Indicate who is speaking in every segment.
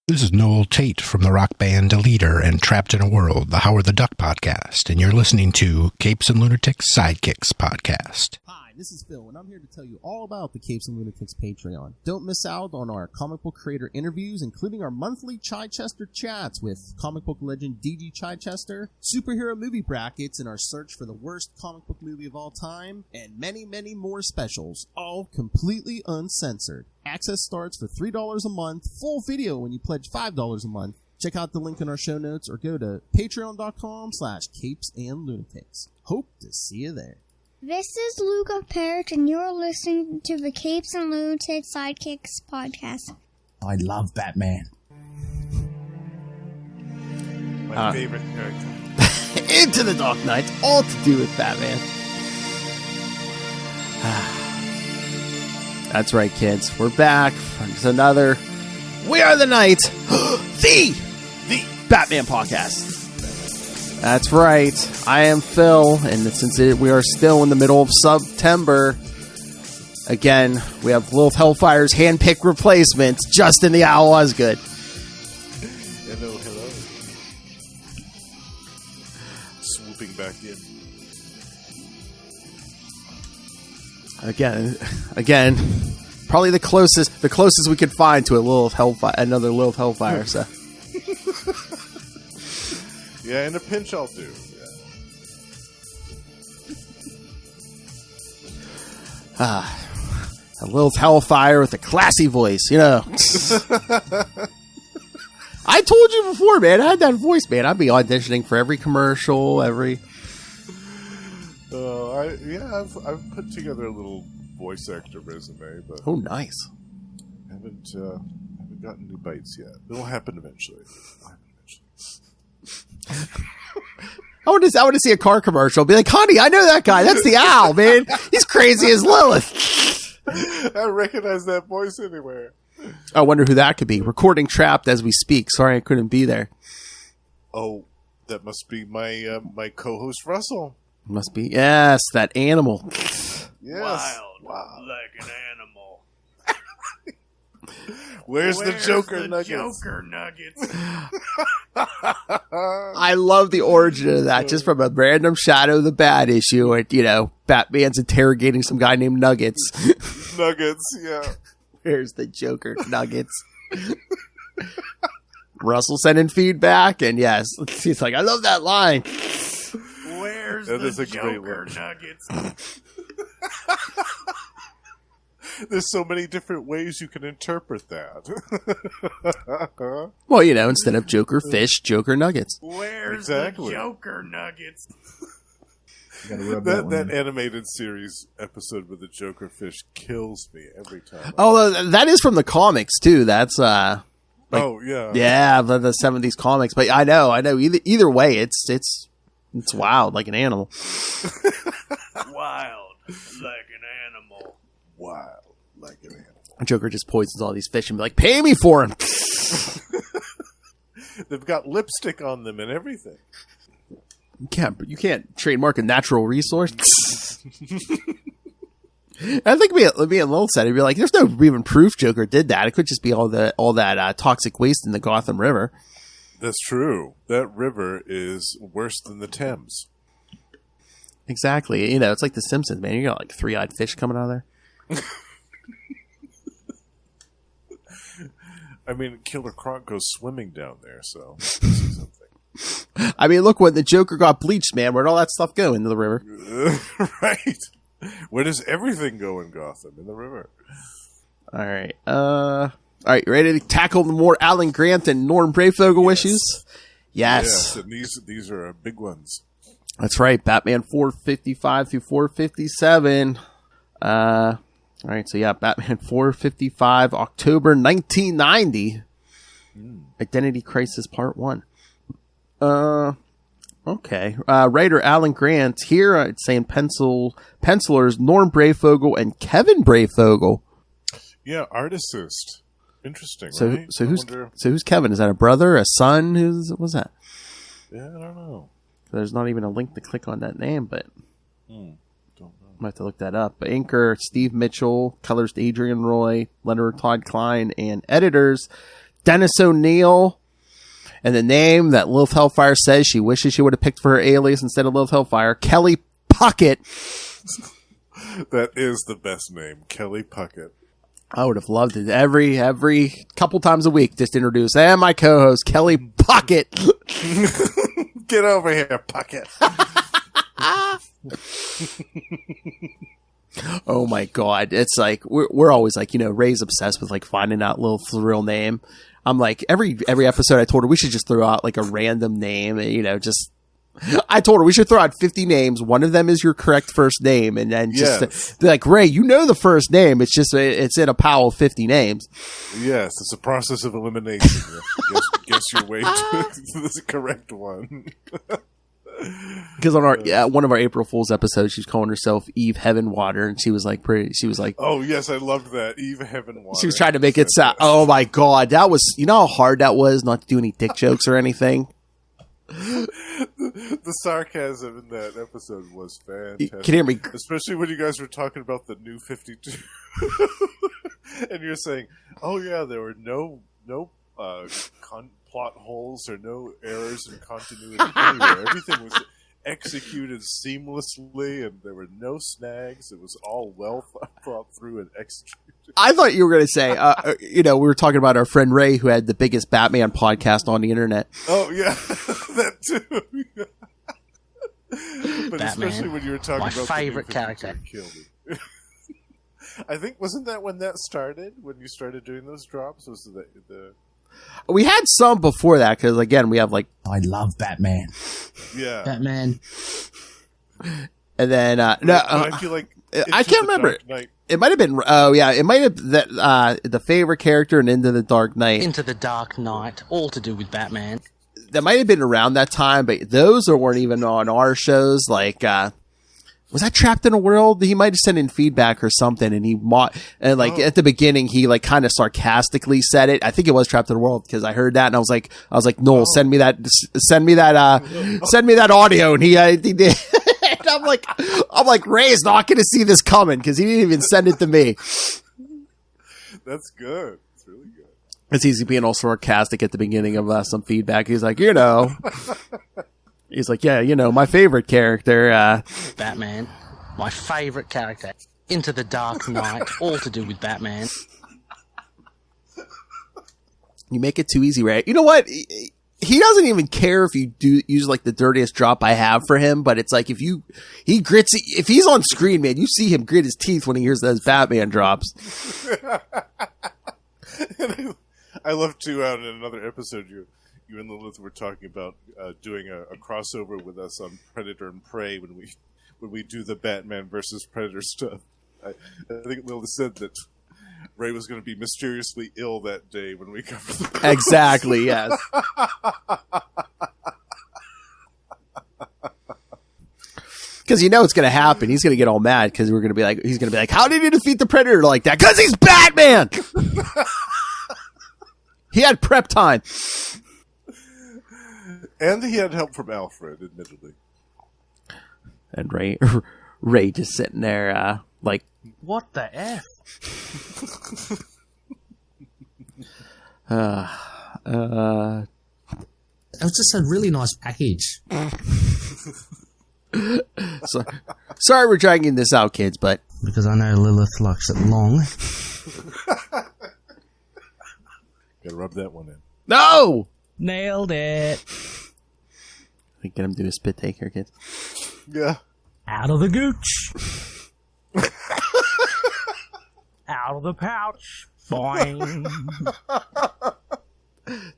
Speaker 1: This is Noel Tate from the rock band Leader and Trapped in a World, the Howard the Duck podcast, and you're listening to Capes and Lunatics Sidekicks podcast.
Speaker 2: Hi, this is Phil, and I'm here to tell you all about the Capes and Lunatics Patreon. Don't miss out on our comic book creator interviews, including our monthly Chichester chats with comic book legend D.G. Chichester, superhero movie brackets in our search for the worst comic book movie of all time, and many, many more specials, all completely uncensored. Access starts for $3 a month, full video when you pledge $5 a month. Check out the link in our show notes or go to patreon.com/capesandlunatics. Hope to see you there.
Speaker 3: This is Luke of Perich, and you're listening to the Capes and Lunatics Sidekicks podcast.
Speaker 4: I love Batman.
Speaker 5: My favorite character.
Speaker 2: Into the Dark Knight, all to do with Batman. That's right, kids. We're back for another We Are the Night, the Batman podcast. That's right. I am Phil, and since we are still in the middle of Sub-tember, again, we have Lilith Hellfire's hand-picked replacement, Justin the Owl Osgood.
Speaker 5: Hello. Swooping back in.
Speaker 2: Again, probably the closest we could find to another Lilith Hellfire. So,
Speaker 5: yeah, in a pinch I'll do.
Speaker 2: A Lilith Hellfire with a classy voice, you know. I told you before, man. I had that voice, man. I'd be auditioning for every commercial, every.
Speaker 5: I've put together a little voice actor resume, but
Speaker 2: Nice.
Speaker 5: Haven't gotten any bites yet. It'll happen eventually.
Speaker 2: I want to see a car commercial. Be like, honey, I know that guy. That's the Owl, man. He's crazy as Lilith.
Speaker 5: I recognize that voice anywhere.
Speaker 2: I wonder who that could be. Recording trapped as we speak. Sorry, I couldn't be there.
Speaker 5: Oh, that must be my my co-host Russell.
Speaker 2: Must be. Yes, that animal.
Speaker 5: Yes.
Speaker 6: Wild, like an animal.
Speaker 5: Where's the Joker Nuggets?
Speaker 6: Joker Nuggets.
Speaker 2: I love the origin of that. Just from a random Shadow the Bat issue, and Batman's interrogating some guy named Nuggets.
Speaker 5: Nuggets, yeah.
Speaker 2: Where's the Joker Nuggets? Russell sending feedback, and yes, he's like, I love that line.
Speaker 6: Where's
Speaker 5: That is
Speaker 6: the
Speaker 5: a great
Speaker 6: Joker
Speaker 5: one.
Speaker 6: Nuggets?
Speaker 5: There's so many different ways you can interpret that.
Speaker 2: Well, instead of Joker Fish, Joker Nuggets.
Speaker 6: Where's
Speaker 5: Exactly.
Speaker 6: the Joker Nuggets?
Speaker 5: That animated series episode with the Joker fish kills me every time.
Speaker 2: Oh, that is from the comics, too. That's,
Speaker 5: Yeah.
Speaker 2: yeah, the 70s comics. But I know. Either way, it's wild, like an animal.
Speaker 6: Wild, like an animal.
Speaker 5: Wild, like an animal.
Speaker 2: Joker just poisons all these fish and be like, pay me for him.
Speaker 5: They've got lipstick on them and everything.
Speaker 2: You can't trademark a natural resource. I think me and Lil said, he'd be like, there's no even proof Joker did that. It could just be all that toxic waste in the Gotham River.
Speaker 5: That's true. That river is worse than the Thames.
Speaker 2: Exactly. It's like The Simpsons, man. You got like three-eyed fish coming out of there.
Speaker 5: I mean, Killer Croc goes swimming down there, so this is something.
Speaker 2: I mean, look, when the Joker got bleached, man, where'd all that stuff go into the river?
Speaker 5: Right. Where does everything go in Gotham? In the river.
Speaker 2: All right. All right, you ready to tackle the more Alan Grant and Norm Breyfogle issues? Yes.
Speaker 5: Yes, and these are big ones.
Speaker 2: That's right. Batman 455 through 457. All right, so yeah, Batman 455, October 1990. Identity Crisis Part 1. Okay. Writer Alan Grant here. It's saying pencilers Norm Breyfogle and Kevin Breyfogle.
Speaker 5: Yeah, artist. Interesting.
Speaker 2: So
Speaker 5: right?
Speaker 2: who's Kevin? Is that a brother, a son? What's that?
Speaker 5: Yeah, I don't know.
Speaker 2: There's not even a link to click on that name, but
Speaker 5: Don't know.
Speaker 2: might have to look that up. But inker Steve Mitchell, colorist Adrian Roy, letterer Todd Klein, and editors Dennis O'Neil. And the name that Lilith Hellfire says she wishes she would have picked for her alias instead of Lilith Hellfire, Kelly Puckett.
Speaker 5: That is the best name, Kelly Puckett.
Speaker 2: I would have loved it every couple times a week. Just introduce, and my co-host, Kelly Puckett.
Speaker 5: Get over here, Puckett.
Speaker 2: Oh my God. It's like, we're always like, Ray's obsessed with like finding out Lilith's real name. I'm like, every episode I told her we should just throw out like a random name, I told her we should throw out 50 names. One of them is your correct first name. And then just be like, Ray, the first name. It's just, it's in a pile of 50 names.
Speaker 5: Yes, it's a process of elimination. guess your way to the correct one.
Speaker 2: Because on one of our April Fool's episodes, she was calling herself Eve Heavenwater, and she was like,
Speaker 5: oh yes, I loved that, Eve Heavenwater.
Speaker 2: She was trying to make it sound. Oh my God, that was, how hard that was not to do any dick jokes or anything.
Speaker 5: The sarcasm in that episode was fantastic.
Speaker 2: Can you hear me?
Speaker 5: Especially when you guys were talking about the new 52, and you're saying, "Oh yeah, there were no plot holes or no errors in continuity anywhere. Everything was executed seamlessly, and there were no snags. It was all well thought through and executed." I
Speaker 2: thought you were going to say, we were talking about our friend Ray, who had the biggest Batman podcast on the internet.
Speaker 5: Oh yeah, that too. But Batman, especially when you were talking
Speaker 7: my
Speaker 5: about
Speaker 7: favorite character.
Speaker 5: I think wasn't that when that started? When you started doing those drops, was the
Speaker 2: We had some before that because again we have like
Speaker 4: I love Batman.
Speaker 5: Yeah,
Speaker 7: Batman.
Speaker 2: And then
Speaker 5: I feel like
Speaker 2: I can't remember. It might have been. Oh yeah, it might have the favorite character and Into the Dark Knight.
Speaker 7: Into the Dark Knight, all to do with Batman.
Speaker 2: That might have been around that time, but those weren't even on our shows. Like, was that Trapped in a World? He might have sent in feedback or something, and at the beginning he like kind of sarcastically said it. I think it was Trapped in a World because I heard that and I was like, Noel, send me that audio, and he did. And I'm like, Ray's not going to see this coming because he didn't even send it to me.
Speaker 5: That's good. It's really good.
Speaker 2: It's easy being all sarcastic at the beginning of some feedback. He's like, he's like, yeah, my favorite character,
Speaker 7: Batman, my favorite character. Into the Dark Knight, all to do with Batman.
Speaker 2: You make it too easy, Ray. You know what? He doesn't even care if you do use like the dirtiest drop I have for him, but it's like if he's on screen, man, you see him grit his teeth when he hears those Batman drops.
Speaker 5: And I love too, out in another episode, you and Lilith were talking about doing a crossover with us on Predator and Prey when we do the Batman versus Predator stuff. I think Lilith said that Ray was going to be mysteriously ill that day when we covered the
Speaker 2: Exactly, yes. Because it's going to happen. He's going to get all mad because he's going to be like, how did he defeat the Predator like that? Because he's Batman! He had prep time.
Speaker 5: And he had help from Alfred, admittedly.
Speaker 2: And Ray just sitting there, like,
Speaker 7: what the F?
Speaker 8: It was just a really nice package.
Speaker 2: So, sorry we're dragging this out, kids, but...
Speaker 8: Because I know Lilith likes it long.
Speaker 5: Gotta rub that one in.
Speaker 2: No!
Speaker 8: Nailed it.
Speaker 2: Get him to do a spit take here, kids.
Speaker 5: Yeah.
Speaker 8: Out of the gooch. Out of the pouch. Boing.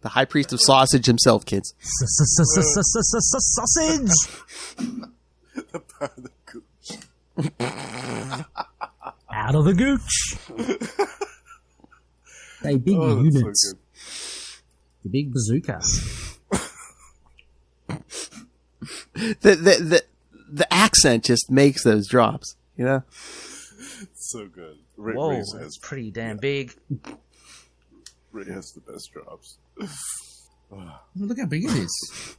Speaker 2: The high priest of sausage himself, kids.
Speaker 8: Sausage.
Speaker 5: The part of the gooch.
Speaker 8: Out of the gooch. They big units.
Speaker 5: So
Speaker 8: The big bazooka.
Speaker 2: The accent just makes those drops,
Speaker 5: So good.
Speaker 7: Whoa,
Speaker 5: Ray
Speaker 7: that's pretty damn big.
Speaker 5: Ray has the best drops.
Speaker 8: Look how big it is.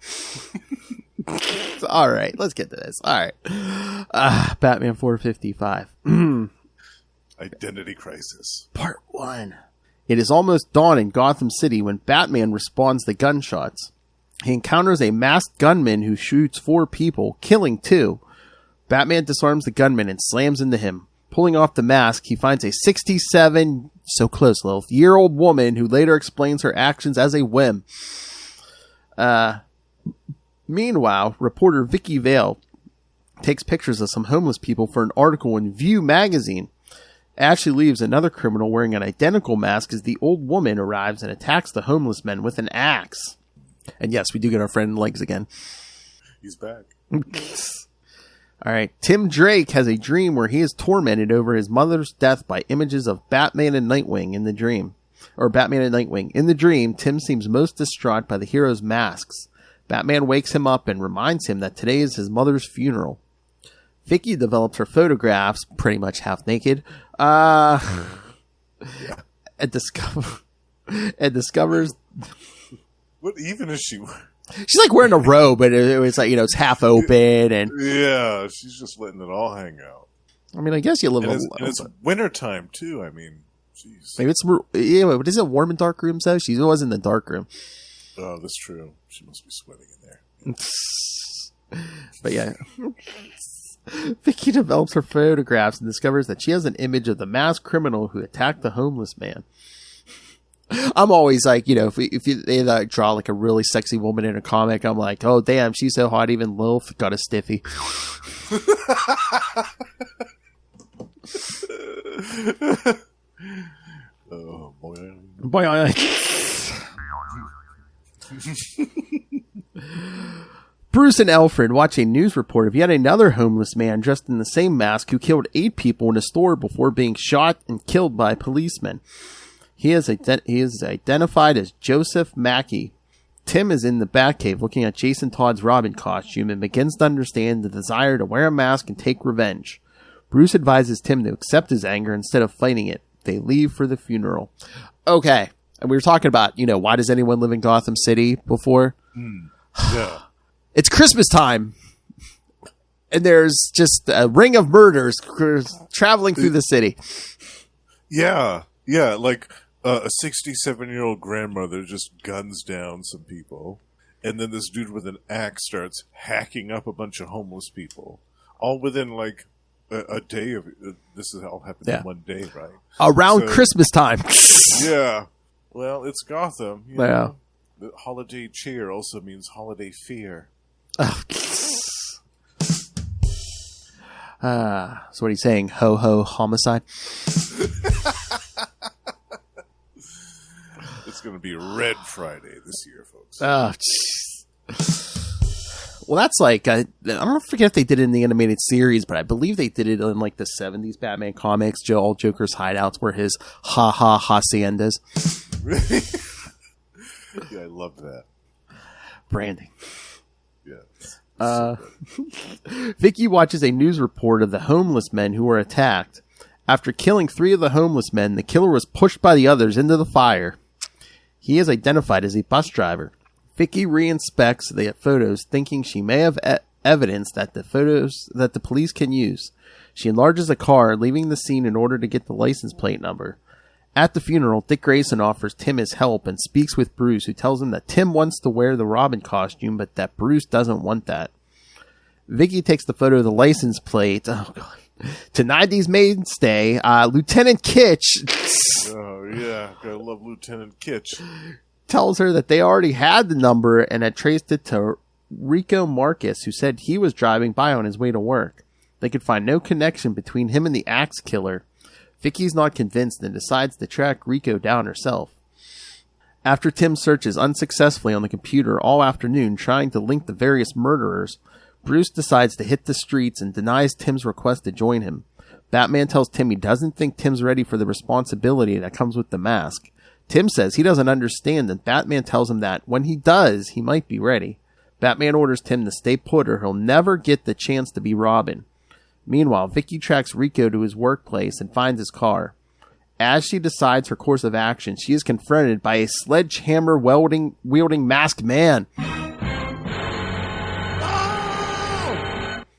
Speaker 2: All right, let's get to this. All right. Batman 455.
Speaker 5: Identity Crisis.
Speaker 2: Part 1. It is almost dawn in Gotham City when Batman responds to gunshots. He encounters a masked gunman who shoots 4 people, killing 2. Batman disarms the gunman and slams into him. Pulling off the mask, he finds a 67, so close, Lilith, year-old woman who later explains her actions as a whim. Meanwhile, reporter Vicki Vale takes pictures of some homeless people for an article in View magazine. As she leaves, another criminal wearing an identical mask as the old woman arrives and attacks the homeless men with an axe. And yes, we do get our friend Legs again.
Speaker 5: He's back.
Speaker 2: All right. Tim Drake has a dream where he is tormented over his mother's death by images of Batman and Nightwing in the dream. Or Batman and Nightwing. In the dream, Tim seems most distraught by the hero's masks. Batman wakes him up and reminds him that today is his mother's funeral. Vicki develops her photographs, pretty much half naked, and discovers...
Speaker 5: What even is she wearing?
Speaker 2: She's like wearing a robe, but it was like, it's half open, and
Speaker 5: yeah, she's just letting it all hang out.
Speaker 2: I mean, I guess you live
Speaker 5: and it's wintertime too. I mean, jeez.
Speaker 2: Maybe it's but is it warm in dark rooms though? She was in the dark room.
Speaker 5: Oh, that's true. She must be sweating in there.
Speaker 2: But yeah, Vicki develops her photographs and discovers that she has an image of the masked criminal who attacked the homeless man. I'm always like, if they like draw like a really sexy woman in a comic, I'm like, oh damn, she's so hot, even Lilith got a stiffy.
Speaker 5: Oh boy.
Speaker 2: Bruce and Alfred watch a news report of yet another homeless man dressed in the same mask who killed 8 people in a store before being shot and killed by policemen. He is identified as Joseph Mackey. Tim is in the Batcave looking at Jason Todd's Robin costume and begins to understand the desire to wear a mask and take revenge. Bruce advises Tim to accept his anger instead of fighting it. They leave for the funeral. Okay. And we were talking about, why does anyone live in Gotham City before?
Speaker 5: Yeah.
Speaker 2: It's Christmas time. And there's just a ring of murders traveling through the city.
Speaker 5: Yeah. Yeah. Like a 67-year-old grandmother just guns down some people. And then this dude with an axe starts hacking up a bunch of homeless people. All within like a day of this is all happened in one day, right?
Speaker 2: Around Christmas time.
Speaker 5: Yeah. Well, it's Gotham. You
Speaker 2: Yeah.
Speaker 5: know? The holiday cheer also means holiday fear.
Speaker 2: Oh. So what are you saying? Ho ho homicide?
Speaker 5: It's going to be Red Friday this year, folks.
Speaker 2: Oh, well, that's like, I don't forget if they did it in the animated series, but I believe they did it in like the 70s Batman comics. All Joker's hideouts were his ha-ha haciendas.
Speaker 5: Really? Yeah, I love that.
Speaker 2: Branding.
Speaker 5: Yeah.
Speaker 2: Vicki watches a news report of the homeless men who were attacked. After killing 3 of the homeless men, the killer was pushed by the others into the fire. He is identified as a bus driver. Vicki re-inspects the photos, thinking she may have evidence that the police can use. She enlarges the car, leaving the scene in order to get the license plate number. At the funeral, Dick Grayson offers Tim his help and speaks with Bruce, who tells him that Tim wants to wear the Robin costume, but that Bruce doesn't want that. Vicki takes the photo of the license plate. Oh, God. To 90s mainstay, Lieutenant Kitch.
Speaker 5: Oh, yeah. Gotta love Lieutenant Kitch.
Speaker 2: Tells her that they already had the number and had traced it to Rico Marcus, who said he was driving by on his way to work. They could find no connection between him and the axe killer. Vicki's not convinced and decides to track Rico down herself. After Tim searches unsuccessfully on the computer all afternoon trying to link the various murderers, Bruce decides to hit the streets and denies Tim's request to join him. Batman tells Tim he doesn't think Tim's ready for the responsibility that comes with the mask. Tim says he doesn't understand, and Batman tells him that when he does, he might be ready. Batman orders Tim to stay put or he'll never get the chance to be Robin. Meanwhile, Vicki tracks Rico to his workplace and finds his car. As she decides her course of action, she is confronted by a sledgehammer wielding masked man.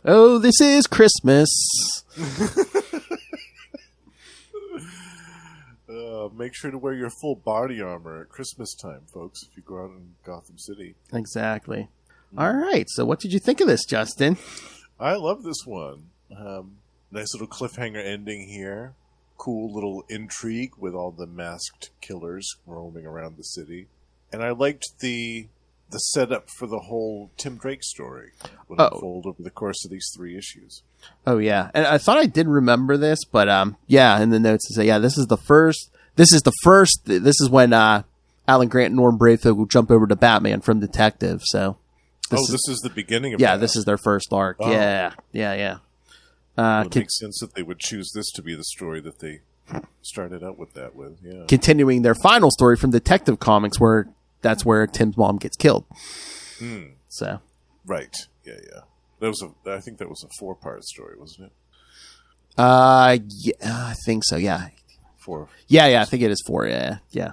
Speaker 2: Oh, this is Christmas.
Speaker 5: Make sure to wear your full body armor at Christmas time, folks, if you go out in Gotham City.
Speaker 2: Exactly. All right. So what did you think of this, Justin?
Speaker 5: I love this one. Nice little cliffhanger ending here. Cool little intrigue with all the masked killers roaming around the city. And I liked the setup for the whole Tim Drake story would unfold over the course of these 3 issues.
Speaker 2: Oh, yeah. And I thought I did remember this, but yeah, in the notes to say, yeah, this is when Alan Grant and Norm Breyfogle jump over to Batman from Detective, so.
Speaker 5: This is the beginning of
Speaker 2: Yeah,
Speaker 5: that.
Speaker 2: This is their first arc. Oh. Yeah.
Speaker 5: It makes sense that they would choose this to be the story that they started out with that with, yeah.
Speaker 2: Continuing their final story from Detective Comics, where that's where Tim's mom gets killed. So.
Speaker 5: Right. Yeah. I think that was a 4-part story, wasn't it?
Speaker 2: Yeah, I think so. Yeah.
Speaker 5: 4.
Speaker 2: Yeah. I think it is 4. Yeah.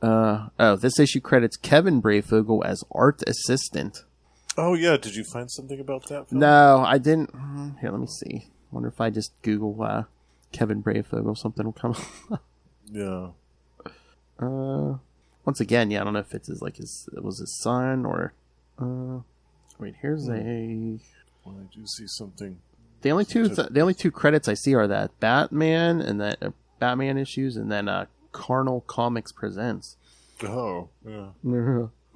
Speaker 2: This issue credits Kevin Breyfogle as art assistant.
Speaker 5: Oh yeah, did you find something about that? Phil?
Speaker 2: No, I didn't. Here, let me see. Wonder if I just Google Kevin Breyfogle, something will come up.
Speaker 5: Yeah.
Speaker 2: Once again, yeah, I don't know if it's it was his son or. Wait, here's a.
Speaker 5: Well, I do see something.
Speaker 2: The only two credits I see are that Batman and that Batman issues, and then Carnal Comics Presents.
Speaker 5: Oh, yeah.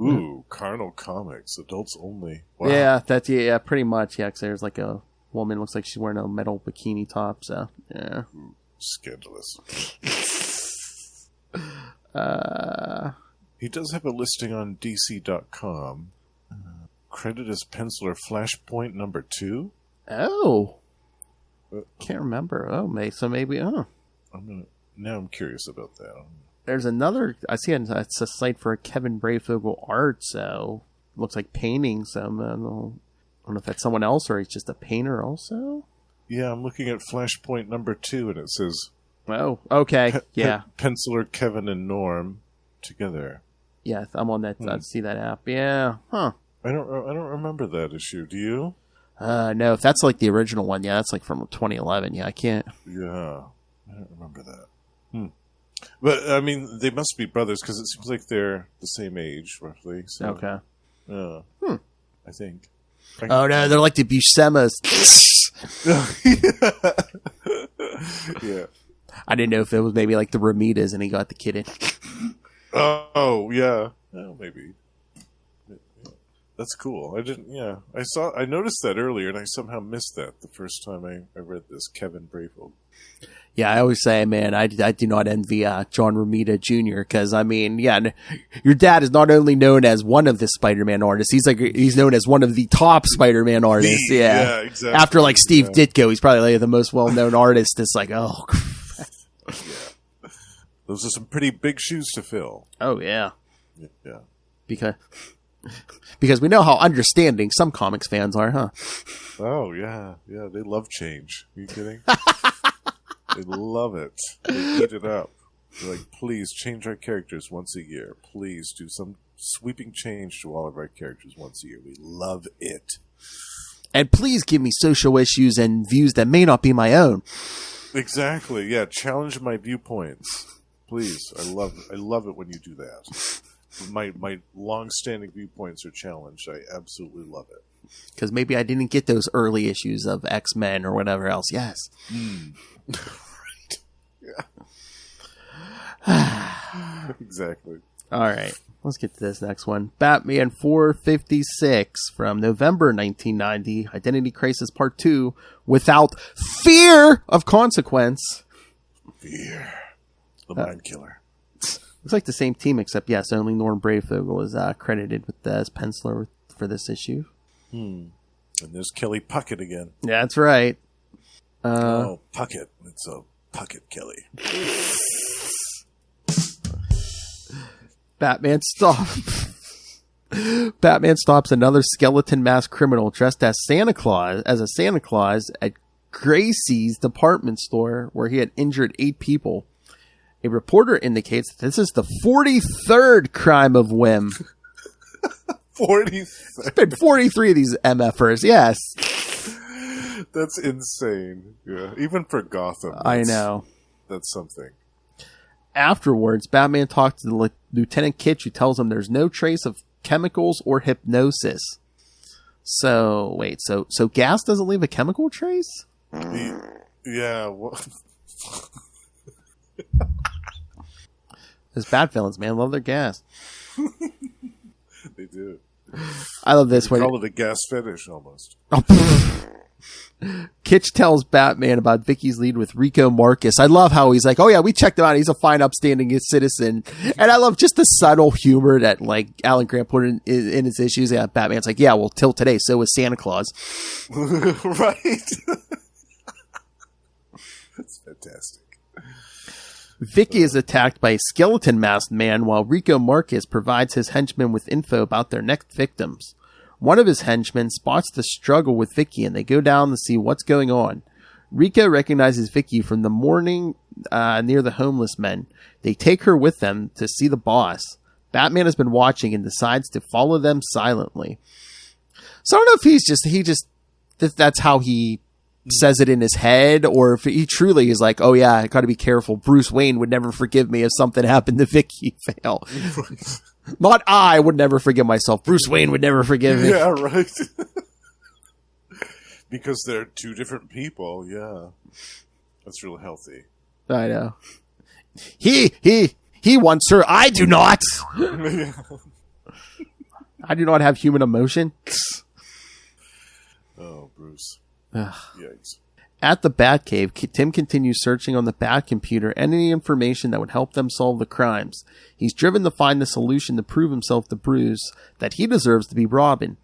Speaker 5: Ooh, Carnal Comics, adults only. Wow.
Speaker 2: Yeah, that's pretty much. Yeah, because there's like a woman, looks like she's wearing a metal bikini top. So yeah,
Speaker 5: Ooh, scandalous. He does have a listing on DC.com. Credit as penciler Flashpoint number 2.
Speaker 2: Oh, can't remember. Oh, maybe.
Speaker 5: Now I'm curious about that.
Speaker 2: There's another. I see it's a site for Kevin Breyfogle art. So looks like painting. So I don't know if that's someone else or he's just a painter also.
Speaker 5: Yeah, I'm looking at Flashpoint number 2, and it says.
Speaker 2: Oh, okay. Yeah.
Speaker 5: Penciler Kevin and Norm together.
Speaker 2: Yeah, I'm on that. I see that app. Yeah. Huh.
Speaker 5: I don't remember that issue. Do you?
Speaker 2: No. If that's like the original one, yeah, that's like from 2011. Yeah, I can't.
Speaker 5: Yeah, I don't remember that. But I mean, they must be brothers because it seems like they're the same age, roughly. So,
Speaker 2: okay.
Speaker 5: I think.
Speaker 2: Oh no, they're like the Buscema's.
Speaker 5: Yeah.
Speaker 2: I didn't know if it was maybe like the Ramirez and he got the kid in.
Speaker 5: Oh yeah. Well, maybe. That's cool. I noticed that earlier, and I somehow missed that the first time I read this Kevin Breyfogle.
Speaker 2: Yeah, I always say, man, I do not envy John Romita Jr. because I mean, yeah, your dad is not only known as one of the Spider-Man artists, he's known as one of the top Spider-Man artists. Yeah,
Speaker 5: exactly.
Speaker 2: After like Steve Ditko, he's probably like the most well-known artist. It's like, oh,
Speaker 5: yeah, those are some pretty big shoes to fill.
Speaker 2: Oh yeah,
Speaker 5: yeah,
Speaker 2: because we know how understanding some comics fans are, huh?
Speaker 5: Oh yeah, they love change. Are you kidding? They love it. They eat it up. They're like, please change our characters once a year. Please do some sweeping change to all of our characters once a year. We love it.
Speaker 2: And please give me social issues and views that may not be my own.
Speaker 5: Exactly. Yeah. Challenge my viewpoints. Please. I love it when you do that. My long-standing viewpoints are challenged. I absolutely love it.
Speaker 2: Because maybe I didn't get those early issues of X-Men or whatever else. Yes.
Speaker 5: Right. Yeah. Exactly.
Speaker 2: All right. Let's get to this next one. Batman 456 from November 1990. Identity Crisis Part 2. Without fear of consequence.
Speaker 5: Fear. The mind killer.
Speaker 2: Looks like the same team, except yes, only Norm Breyfogle is credited with as penciler for this issue.
Speaker 5: And there's Kelly Puckett again.
Speaker 2: Yeah, that's right.
Speaker 5: Puckett. It's a Puckett Kelly.
Speaker 2: Batman stops another skeleton masked criminal dressed as Santa Claus at Gracie's department store where he had injured 8 people. A reporter indicates that this is the 43rd crime of whim.
Speaker 5: 43.
Speaker 2: It's been 43 of these MFers, yes.
Speaker 5: That's insane. Yeah, even for Gotham.
Speaker 2: I know.
Speaker 5: That's something.
Speaker 2: Afterwards, Batman talks to the Lieutenant Kitch, who tells him there's no trace of chemicals or hypnosis. So, wait, so gas doesn't leave a chemical trace?
Speaker 5: Yeah. What?
Speaker 2: Those Bat villains, man, love their gas.
Speaker 5: They do.
Speaker 2: I love this
Speaker 5: They
Speaker 2: one.
Speaker 5: call it a gas fetish, almost.
Speaker 2: Kitch tells Batman about Vicky's lead with Rico Marcus. I love how he's like, oh yeah, we checked him out. He's a fine, upstanding citizen. And I love just the subtle humor that like Alan Grant put in his issues. Yeah, Batman's like, yeah, well, till today, so was Santa Claus.
Speaker 5: Right. That's fantastic.
Speaker 2: Vicky is attacked by a skeleton masked man while Rico Marcus provides his henchmen with info about their next victims. One of his henchmen spots the struggle with Vicky and they go down to see what's going on. Rico recognizes Vicky from the morning near the homeless men. They take her with them to see the boss. Batman has been watching and decides to follow them silently. So I don't know if that's how he says it in his head, or if he truly is like, oh yeah, I gotta be careful. Bruce Wayne would never forgive me if something happened to Vicky Vale. Not I would never forgive myself. Bruce Wayne would never forgive me.
Speaker 5: Yeah, right. Because they're two different people, yeah. That's real healthy.
Speaker 2: I know. He wants her. I do not. I do not have human emotion.
Speaker 5: Oh, Bruce.
Speaker 2: Ugh.
Speaker 5: Yikes.
Speaker 2: At the Batcave, Tim continues searching on the Bat computer any information that would help them solve the crimes. He's driven to find the solution to prove himself to Bruce that he deserves to be Robin.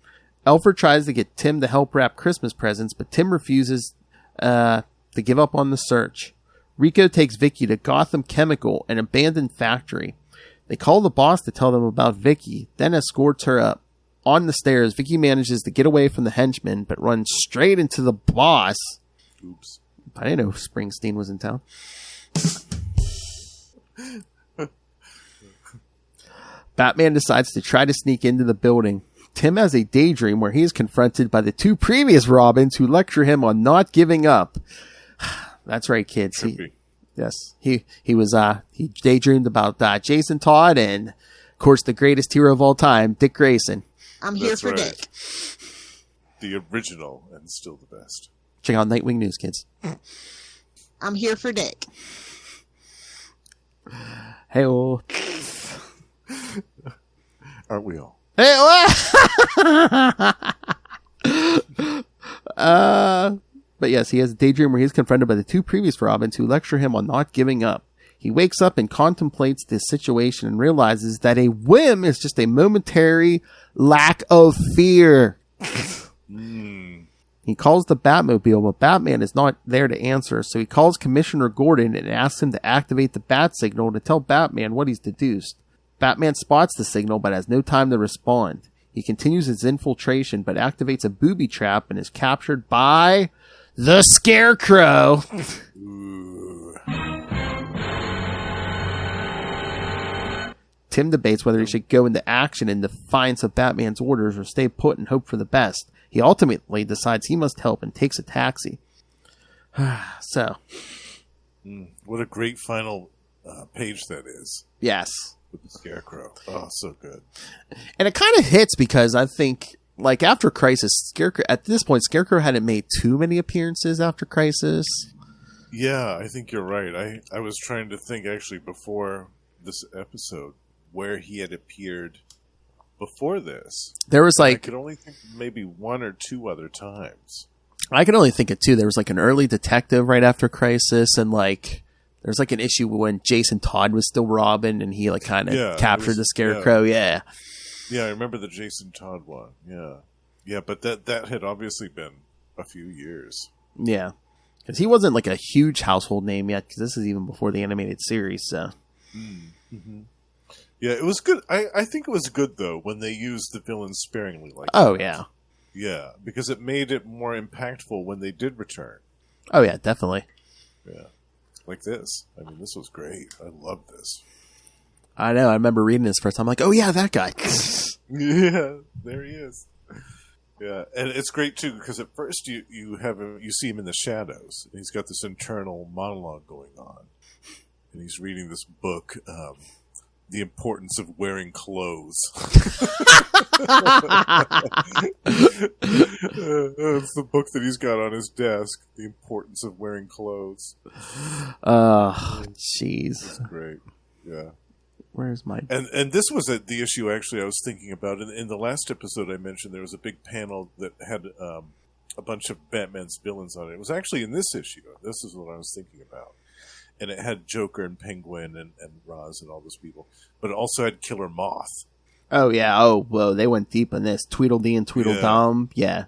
Speaker 2: Alfred tries to get Tim to help wrap Christmas presents, but Tim refuses to give up on the search. Rico takes Vicky to Gotham Chemical, an abandoned factory. They call the boss to tell them about Vicky, then escorts her up. On the stairs, Vicky manages to get away from the henchmen, but runs straight into the boss.
Speaker 5: Oops.
Speaker 2: I didn't know Springsteen was in town. Batman decides to try to sneak into the building. Tim has a daydream where he is confronted by the two previous Robins who lecture him on not giving up. That's right, kids. He daydreamed about Jason Todd and, of course, the greatest hero of all time, Dick Grayson.
Speaker 9: I'm here
Speaker 5: That's
Speaker 9: for
Speaker 5: right.
Speaker 9: Dick.
Speaker 5: The original and still the best.
Speaker 2: Check out Nightwing News, kids.
Speaker 9: I'm here for Dick.
Speaker 2: Hey-oh.
Speaker 5: Aren't we all?
Speaker 2: But yes, he has a daydream where he's confronted by the two previous Robins who lecture him on not giving up. He wakes up and contemplates this situation and realizes that a whim is just a momentary lack of fear. He calls the Batmobile, but Batman is not there to answer, so he calls Commissioner Gordon and asks him to activate the bat signal to tell Batman what he's deduced. Batman spots the signal but has no time to respond. He continues his infiltration but activates a booby trap and is captured by the Scarecrow. Tim debates whether he should go into action in defiance of Batman's orders or stay put and hope for the best. He ultimately decides he must help and takes a taxi. So.
Speaker 5: What a great final page that is.
Speaker 2: Yes.
Speaker 5: With the Scarecrow. Oh, so good.
Speaker 2: And it kind of hits because I think, like, after Crisis, Scarecrow, at this point, Scarecrow hadn't made too many appearances after Crisis.
Speaker 5: Yeah, I think you're right. I was trying to think, actually, before this episode, where he had appeared before this.
Speaker 2: There was like,
Speaker 5: I could only think maybe one or two other times.
Speaker 2: I can only think of two. There was like an early detective right after Crisis, and like there's like an issue when Jason Todd was still Robin, and he like kind of captured the Scarecrow. Yeah,
Speaker 5: I remember the Jason Todd one. Yeah, but that had obviously been a few years.
Speaker 2: Yeah, because he wasn't like a huge household name yet. Because this is even before the animated series. So.
Speaker 5: Mm-hmm. Yeah, it was good. I think it was good, though, when they used the villains sparingly like
Speaker 2: that. Oh,
Speaker 5: yeah. Yeah, because it made it more impactful when they did return.
Speaker 2: Oh, yeah, definitely.
Speaker 5: Yeah. Like this. I mean, this was great. I love this.
Speaker 2: I know. I remember reading this first time. I'm like, oh, yeah, that guy.
Speaker 5: Yeah, there he is. Yeah, and it's great, too, because at first you see him in the shadows. And he's got this internal monologue going on. and he's reading this book, The Importance of Wearing Clothes. It's the book that he's got on his desk, The Importance of Wearing Clothes.
Speaker 2: Jeez.
Speaker 5: That's great. Yeah.
Speaker 2: Where's my...
Speaker 5: And this was the issue, actually, I was thinking about. In the last episode I mentioned, there was a big panel that had a bunch of Batman's villains on it. It was actually in this issue. This is what I was thinking about. And it had Joker and Penguin and Ra's and all those people. But it also had Killer Moth.
Speaker 2: Oh, yeah. Oh, well, they went deep in this. Tweedledee and Tweedledum. Yeah.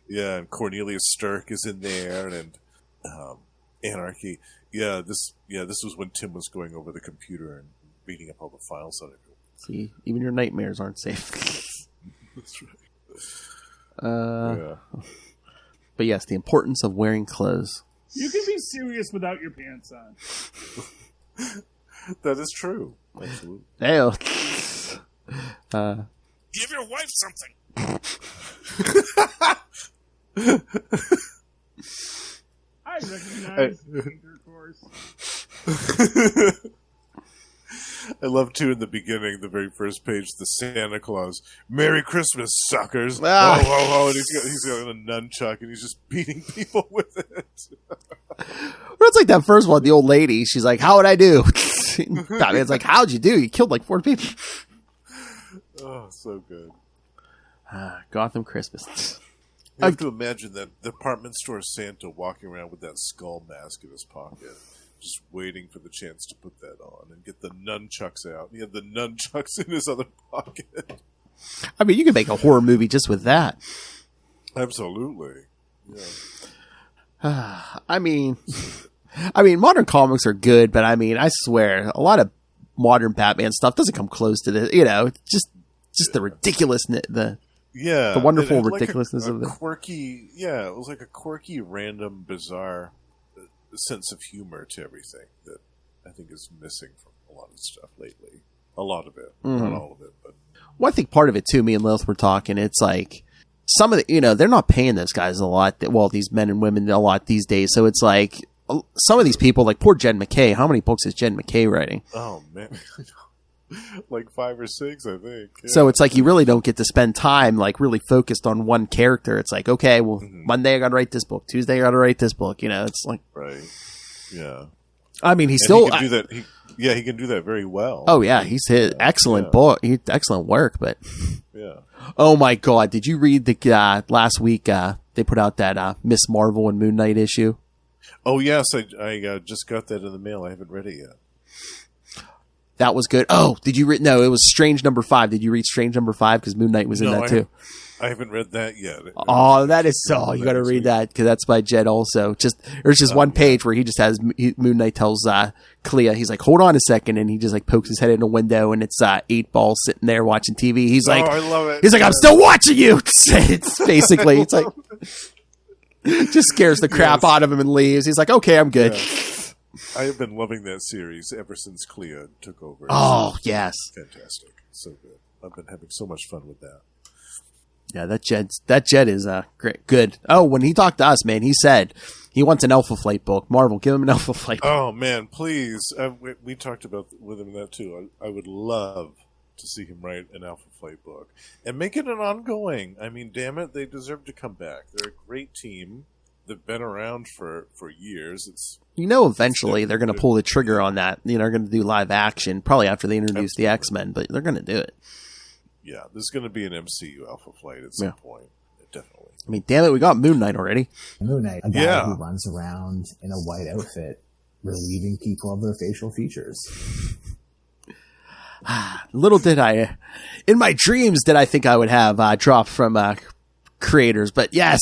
Speaker 5: And Cornelius Stirk is in there, and Anarchy. This was when Tim was going over the computer and reading up all the files on it.
Speaker 2: See, even your nightmares aren't safe.
Speaker 5: That's right.
Speaker 2: But yes, the importance of wearing clothes.
Speaker 10: You can be serious without your pants on.
Speaker 5: That is true. Absolutely.
Speaker 2: Hey,
Speaker 6: Give your wife something.
Speaker 10: I recognize the intercourse.
Speaker 5: I love, too, in the beginning, the very first page, the Santa Claus. Merry Christmas, suckers.
Speaker 2: Ah.
Speaker 5: Oh, and he's got a nunchuck, and he's just beating people with it.
Speaker 2: Well, it's like that first one, the old lady. She's like, "How would I do?" Batman's like, "How'd you do? You killed like 4 people."
Speaker 5: Oh, so good.
Speaker 2: Gotham Christmas.
Speaker 5: You have to imagine that department store Santa walking around with that skull mask in his pocket, just waiting for the chance to put that on and get the nunchucks out. He had the nunchucks in his other pocket.
Speaker 2: I mean, you could make a horror movie just with that.
Speaker 5: Absolutely. Yeah.
Speaker 2: I mean, modern comics are good, but I mean, I swear, a lot of modern Batman stuff doesn't come close to this. You know, just the ridiculousness, the wonderful ridiculousness of it.
Speaker 5: Quirky, it was like a quirky, random, bizarre sense of humor to everything that I think is missing from a lot of stuff lately. A lot of it, not all of it, but.
Speaker 2: Well, I think part of it too. Me and Lilith were talking. It's like. Some of the, they're not paying those guys a lot. These men and women a lot these days. So it's like some of these people, like poor Jen McKay. How many books is Jen McKay writing?
Speaker 5: Oh man, like 5 or 6, I think. Yeah.
Speaker 2: So it's like you really don't get to spend time like really focused on one character. It's like, okay, well, Monday I got to write this book. Tuesday I got to write this book. It's like
Speaker 5: right, yeah.
Speaker 2: I mean, he
Speaker 5: can do that. He can do that very well.
Speaker 2: Oh yeah, he's hit excellent book. Excellent work, but
Speaker 5: yeah.
Speaker 2: Oh my God! Did you read the last week? They put out that Miss Marvel and Moon Knight issue.
Speaker 5: Oh yes, I just got that in the mail. I haven't read it yet.
Speaker 2: That was good. Oh, did you read? No, it was Strange number 5. Did you read Strange number 5? Because Moon Knight was in that too.
Speaker 5: I haven't read that yet.
Speaker 2: Oh, that is so. You got to read that because that's by Jed also. There's just one page where he just has Moon Knight tells Clea, he's like, "Hold on a second," and he just like pokes his head in a window, and it's 8-Ball sitting there watching TV. He's like,
Speaker 5: "Oh, I love it."
Speaker 2: He's like, "I'm still watching you." It's basically, it's like, just scares the crap out of him and leaves. He's like, "Okay, I'm good."
Speaker 5: Yeah. I have been loving that series ever since Clea took over.
Speaker 2: Oh, yes.
Speaker 5: Fantastic. So good. I've been having so much fun with that.
Speaker 2: Yeah, that Jed is great, good. Oh, when he talked to us, man, he said he wants an Alpha Flight book. Marvel, give him an Alpha Flight book.
Speaker 5: Oh man, please! We talked with him that too. I would love to see him write an Alpha Flight book and make it an ongoing. I mean, damn it, they deserve to come back. They're a great team. They've been around for years.
Speaker 2: Eventually they're going to pull the trigger on that. They're going to do live action probably after they introduce the X-Men, but they're going to do it.
Speaker 5: Yeah, there's going to be an MCU Alpha Flight at some point. Definitely.
Speaker 2: I mean, damn it, we got Moon Knight already.
Speaker 4: Moon Knight, a guy who runs around in a white outfit, relieving people of their facial features.
Speaker 2: Little did I, in my dreams, did I think I would have dropped from creators, but yes.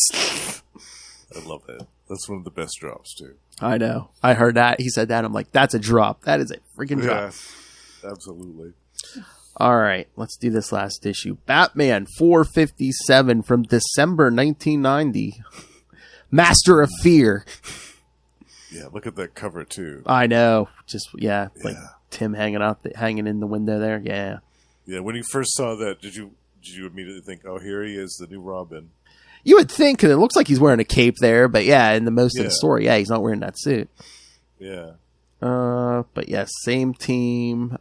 Speaker 5: I love it. That's one of the best drops, too.
Speaker 2: I know. I heard that. He said that. I'm like, that's a drop. That is a freaking drop.
Speaker 5: Yeah, absolutely.
Speaker 2: All right, let's do this last issue. Batman 457 from December 1990. Master of Fear.
Speaker 5: Yeah, look at that cover too.
Speaker 2: I know. Just like Tim hanging in the window there. Yeah.
Speaker 5: Yeah. When you first saw that, did you immediately think, "Oh, here he is, the new Robin"?
Speaker 2: You would think, because it looks like he's wearing a cape there, but in the most of the story, he's not wearing that suit.
Speaker 5: Yeah.
Speaker 2: But yes, same team.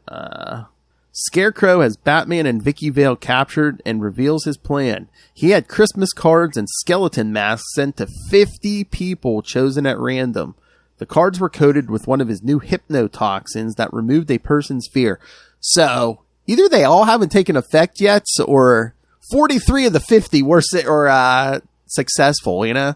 Speaker 2: Scarecrow has Batman and Vicki Vale captured and reveals his plan. He had Christmas cards and skeleton masks sent to 50 people chosen at random. The cards were coated with one of his new hypnotoxins that removed a person's fear. So, either they all haven't taken effect yet, or 43 of the 50 were successful, you know?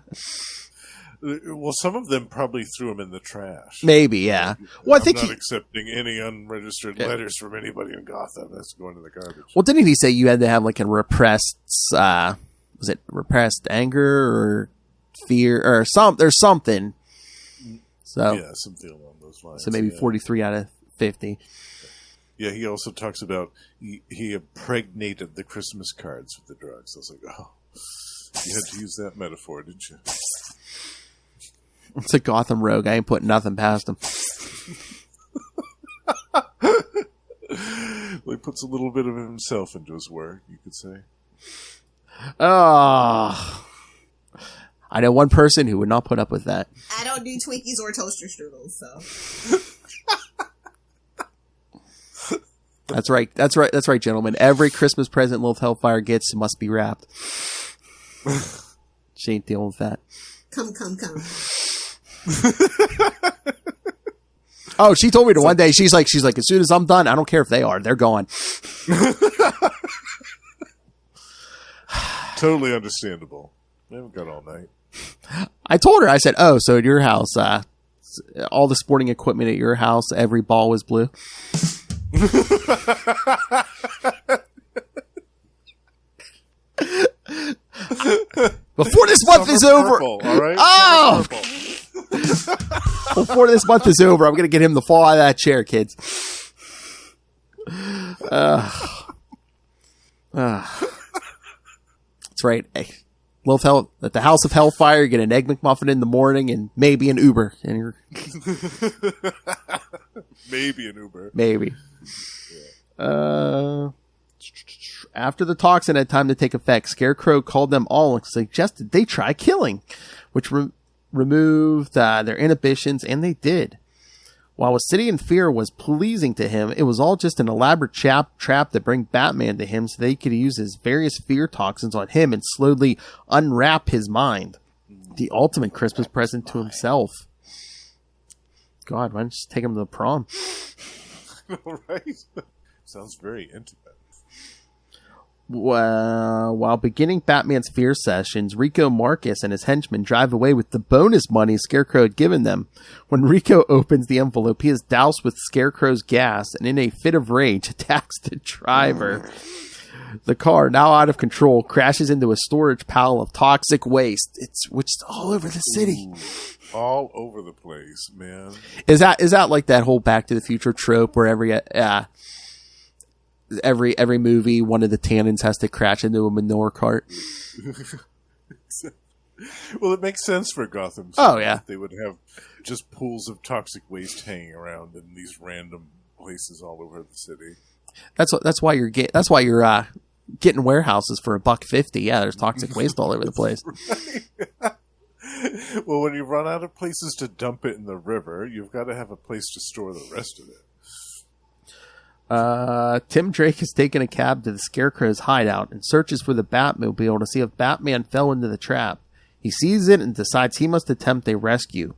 Speaker 5: Well, some of them probably threw them in the trash.
Speaker 2: Maybe, yeah. Well,
Speaker 5: I'm not accepting any unregistered letters from anybody in Gotham. That's going to the garbage.
Speaker 2: Well, didn't he say you had to have like a repressed, was it repressed anger or fear or there's something. So
Speaker 5: yeah, something along those lines.
Speaker 2: So maybe 43 out of 50.
Speaker 5: Yeah, he also talks about he impregnated the Christmas cards with the drugs. I was like, oh, you had to use that metaphor, didn't you?
Speaker 2: It's a Gotham rogue. I ain't putting nothing past him.
Speaker 5: Well, he puts a little bit of himself into his work, you could say.
Speaker 2: Oh, I know one person who would not put up with that.
Speaker 9: I don't do Twinkies or toaster strudels, so.
Speaker 2: That's right, gentlemen. Every Christmas present Lilith Hellfire gets must be wrapped. She ain't dealing with that.
Speaker 9: Come.
Speaker 2: Oh, she told me to one day. She's like, as soon as I'm done, I don't care if they are. They're gone.
Speaker 5: Totally understandable. We haven't got all night.
Speaker 2: I told her, I said, oh, so at your house, all the sporting equipment at your house, every ball was blue. Before this month is over.
Speaker 5: Purple, all right?
Speaker 2: Oh! Before this month is over, I'm going to get him to fall out of that chair, kids. That's right. Hey, at the House of Hellfire, you get an Egg McMuffin in the morning and maybe an Uber. And
Speaker 5: maybe an Uber.
Speaker 2: Maybe. After the toxin had time to take effect, Scarecrow called them all and suggested they try killing, which removed their inhibitions, and they did. While a city in fear was pleasing to him, it was all just an elaborate trap to bring Batman to him so they could use his various fear toxins on him and slowly unwrap his mind. The ultimate Christmas present to himself. God, why don't you just take him to the prom?
Speaker 5: All right. Sounds very intimate.
Speaker 2: While beginning Batman's fear sessions, Rico Marcus and his henchmen drive away with the bonus money Scarecrow had given them. When Rico opens the envelope, he is doused with Scarecrow's gas and in a fit of rage attacks the driver. The car, now out of control, crashes into a storage pile of toxic waste. Which is all over the city.
Speaker 5: Ooh, all over the place, man.
Speaker 2: Is that like that whole Back to the Future trope where every movie, one of the Tannins has to crash into a manure cart?
Speaker 5: Well, it makes sense for Gotham.
Speaker 2: Oh, yeah.
Speaker 5: They would have just pools of toxic waste hanging around in these random places all over the city.
Speaker 2: That's why you're getting warehouses for $1.50. Yeah, there's toxic waste all over the place.
Speaker 5: Right. Well, when you run out of places to dump it in the river, you've got to have a place to store the rest of it.
Speaker 2: Tim Drake has taken a cab to the Scarecrow's hideout and searches for the Batmobile to see if Batman fell into the trap. He sees it and decides he must attempt a rescue.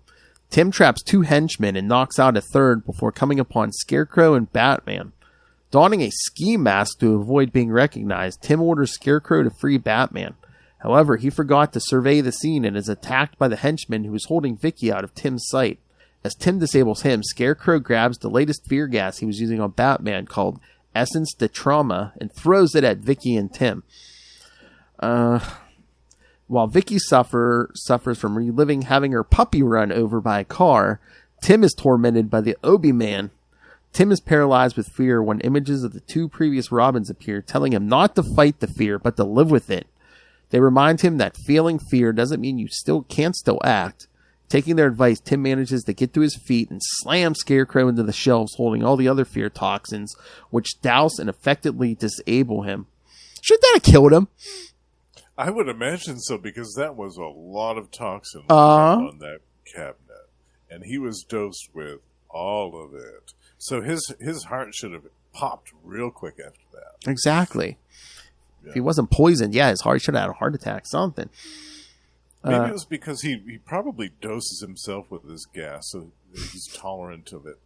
Speaker 2: Tim traps 2 henchmen and knocks out a third before coming upon Scarecrow and Batman. Donning a ski mask to avoid being recognized, Tim orders Scarecrow to free Batman. However, he forgot to survey the scene and is attacked by the henchman who is holding Vicki out of Tim's sight. As Tim disables him, Scarecrow grabs the latest fear gas he was using on Batman called Essence de Trauma and throws it at Vicki and Tim. While Vicki suffers from reliving having her puppy run over by a car, Tim is tormented by the Obi-Man. Tim is paralyzed with fear when images of the 2 previous Robins appear, telling him not to fight the fear, but to live with it. They remind him that feeling fear doesn't mean you can't still act. Taking their advice, Tim manages to get to his feet and slam Scarecrow into the shelves holding all the other fear toxins, which douse and effectively disable him. Shouldn't that have killed him?
Speaker 5: I would imagine so, because that was a lot of toxin on that cabinet. And he was dosed with All of it. So his heart should have popped real quick after that.
Speaker 2: Exactly.
Speaker 5: Yeah.
Speaker 2: If he wasn't poisoned, his heart should have had a heart attack, something.
Speaker 5: Maybe it was because he probably doses himself with this gas, so he's tolerant of it.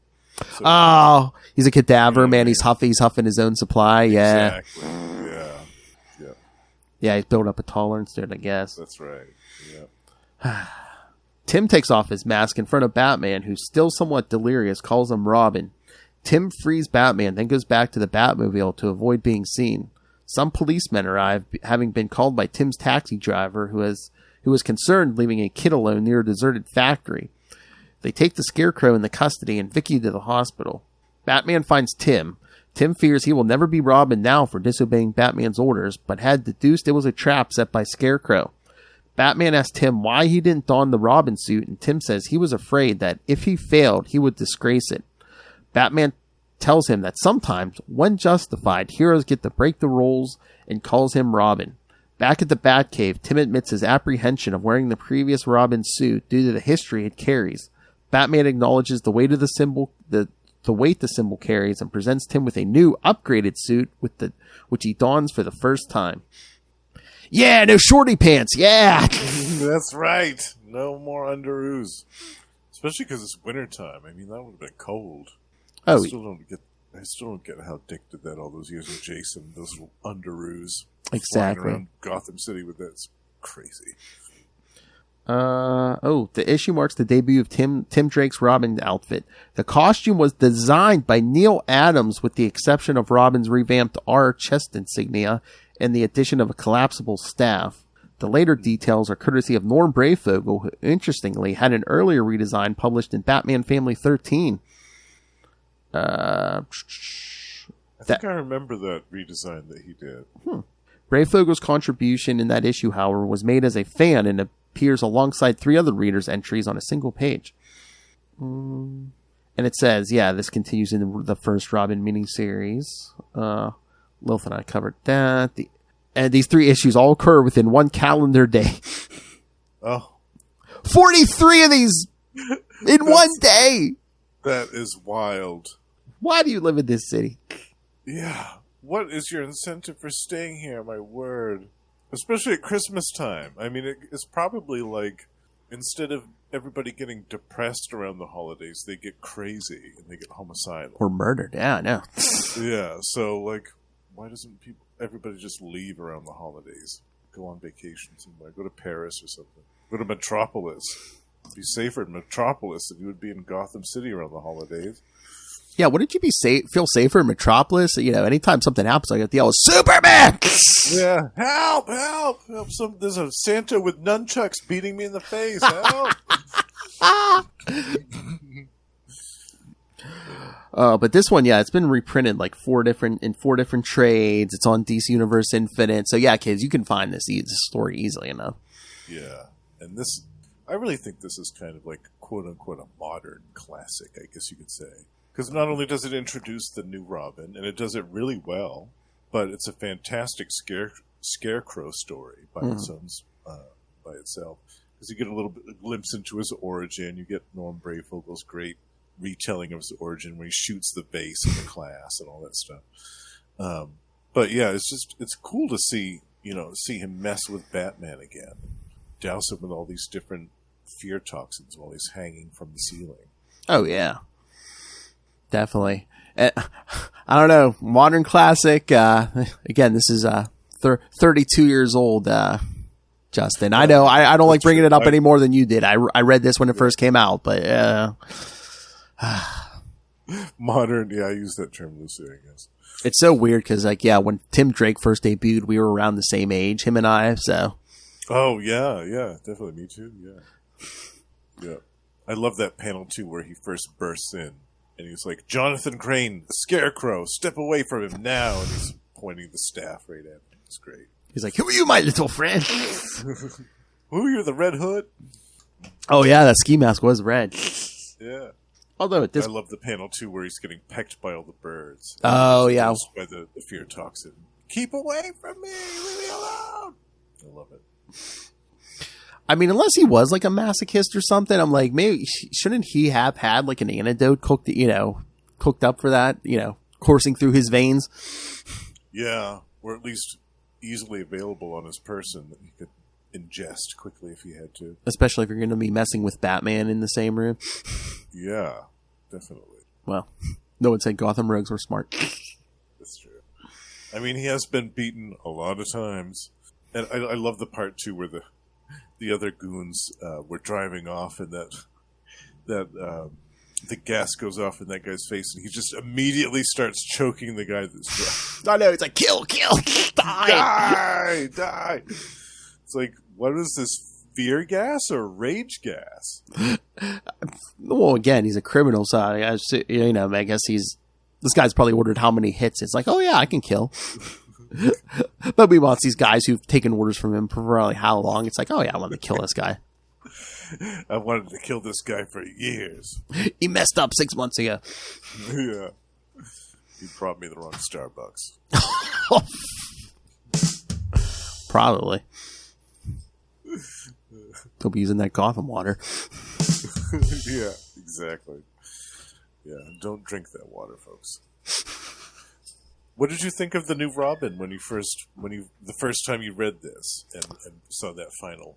Speaker 5: So,
Speaker 2: he's a cadaver, man. He's huffing his own supply. Yeah.
Speaker 5: Exactly. Yeah.
Speaker 2: Yeah, he's built up a tolerance to it, I guess.
Speaker 5: That's right. Yeah.
Speaker 2: Tim takes off his mask in front of Batman, who's still somewhat delirious, calls him Robin. Tim frees Batman, then goes back to the Batmobile to avoid being seen. Some policemen arrive, having been called by Tim's taxi driver, who was concerned leaving a kid alone near a deserted factory. They take the Scarecrow into custody and Vicki to the hospital. Batman finds Tim. Tim fears he will never be Robin now for disobeying Batman's orders, but had deduced it was a trap set by Scarecrow. Batman asks Tim why he didn't don the Robin suit, and Tim says he was afraid that if he failed, he would disgrace it. Batman tells him that sometimes, when justified, heroes get to break the rules and calls him Robin. Back at the Batcave, Tim admits his apprehension of wearing the previous Robin suit due to the history it carries. Batman acknowledges the weight of the symbol, the weight the symbol carries, and presents Tim with a new, upgraded suit which he dons for the first time. Yeah, no shorty pants. Yeah,
Speaker 5: that's right. No more underoos, especially because it's wintertime. I mean, that would have been cold. I still don't get how Dick did that all those years with Jason. Those little underoos.
Speaker 2: Exactly.
Speaker 5: Flying around Gotham City with that. It's crazy.
Speaker 2: The issue marks the debut of Tim Drake's Robin outfit. The costume was designed by Neil Adams with the exception of Robin's revamped R chest insignia and the addition of a collapsible staff. The later details are courtesy of Norm Breyfogle, who interestingly had an earlier redesign published in Batman Family 13.
Speaker 5: I think I remember that redesign that he did.
Speaker 2: Breyfogle's contribution in that issue, however, was made as a fan and appears alongside 3 other readers' entries on a single page. And it says, this continues in the first Robin miniseries. Lilith and I covered that. And these 3 issues all occur within one calendar day.
Speaker 5: Oh.
Speaker 2: 43 of these in one day!
Speaker 5: That is wild.
Speaker 2: Why do you live in this city?
Speaker 5: Yeah. What is your incentive for staying here, my word? Especially at Christmas time. I mean, it's probably like, instead of everybody getting depressed around the holidays, they get crazy and they get homicidal.
Speaker 2: Or murdered, I know.
Speaker 5: Yeah, so, like, why doesn't everybody just leave around the holidays? Go on vacation somewhere. Go to Paris or something. Go to Metropolis. Be safer in Metropolis than you would be in Gotham City around the holidays.
Speaker 2: Yeah, wouldn't you feel safer in Metropolis? You know, anytime something happens, I got to yell, Superman!
Speaker 5: Yeah, help! There's a Santa with nunchucks beating me in the face. Help!
Speaker 2: But this one, it's been reprinted like 4 different trades. It's on DC Universe Infinite. So yeah, kids, you can find this story easily enough.
Speaker 5: Yeah, and I really think this is kind of like quote unquote a modern classic, I guess you could say. Because not only does it introduce the new Robin, and it does it really well, but it's a fantastic Scarecrow story by by itself. Because you get a little bit of glimpse into his origin. You get Norm Breyfogle's great retelling of his origin when he shoots the vase in the class and all that stuff. But yeah, it's cool to see him mess with Batman again, douse him with all these different fear toxins while he's hanging from the ceiling.
Speaker 2: Oh yeah. Definitely. I don't know. Modern classic. Again, this is 32 years old, Justin. I know. I don't like bringing it up any more than you did. I read this when it first came out, but
Speaker 5: modern. Yeah, I use that term loosely, I guess.
Speaker 2: It's so weird because, when Tim Drake first debuted, we were around the same age, him and I. So.
Speaker 5: Oh yeah, definitely. Me too. Yeah. I love that panel too, where he first bursts in. And he's like, Jonathan Crane, the Scarecrow, step away from him now. And he's pointing the staff right at him. It's great.
Speaker 2: He's like, who are you, my little friend?
Speaker 5: Who are you, the Red Hood?
Speaker 2: Oh, yeah, that ski mask was red.
Speaker 5: Yeah.
Speaker 2: Although
Speaker 5: I love the panel, too, where he's getting pecked by all the birds.
Speaker 2: Oh, yeah.
Speaker 5: By the fear toxin. Keep away from me. Leave me alone. I love it.
Speaker 2: I mean, unless he was like a masochist or something, I'm like, maybe shouldn't he have had like an antidote cooked up for that, coursing through his veins?
Speaker 5: Yeah, or at least easily available on his person that he could ingest quickly if he had to.
Speaker 2: Especially if you're going to be messing with Batman in the same room.
Speaker 5: Yeah, definitely.
Speaker 2: Well, no one said Gotham rogues were smart.
Speaker 5: That's true. I mean, he has been beaten a lot of times. And I love the part, too, where the other goons were driving off and that the gas goes off in that guy's face and he just immediately starts choking the guy that's
Speaker 2: I know, it's like, kill, die!
Speaker 5: Die! It's like, what is this, fear gas or rage gas?
Speaker 2: Well, again, he's a criminal, so I guess this guy's probably ordered how many hits. It's like, oh yeah, I can kill. But we want these guys who've taken orders from him for probably how long. It's like, oh yeah, I want to kill this guy.
Speaker 5: I wanted to kill this guy for years.
Speaker 2: He messed up 6 months ago.
Speaker 5: Yeah. He brought me the wrong Starbucks.
Speaker 2: Probably. He'll be using that Gotham water.
Speaker 5: Yeah, exactly. Yeah, don't drink that water, folks. What did you think of the new Robin when the first time you read this and saw that final?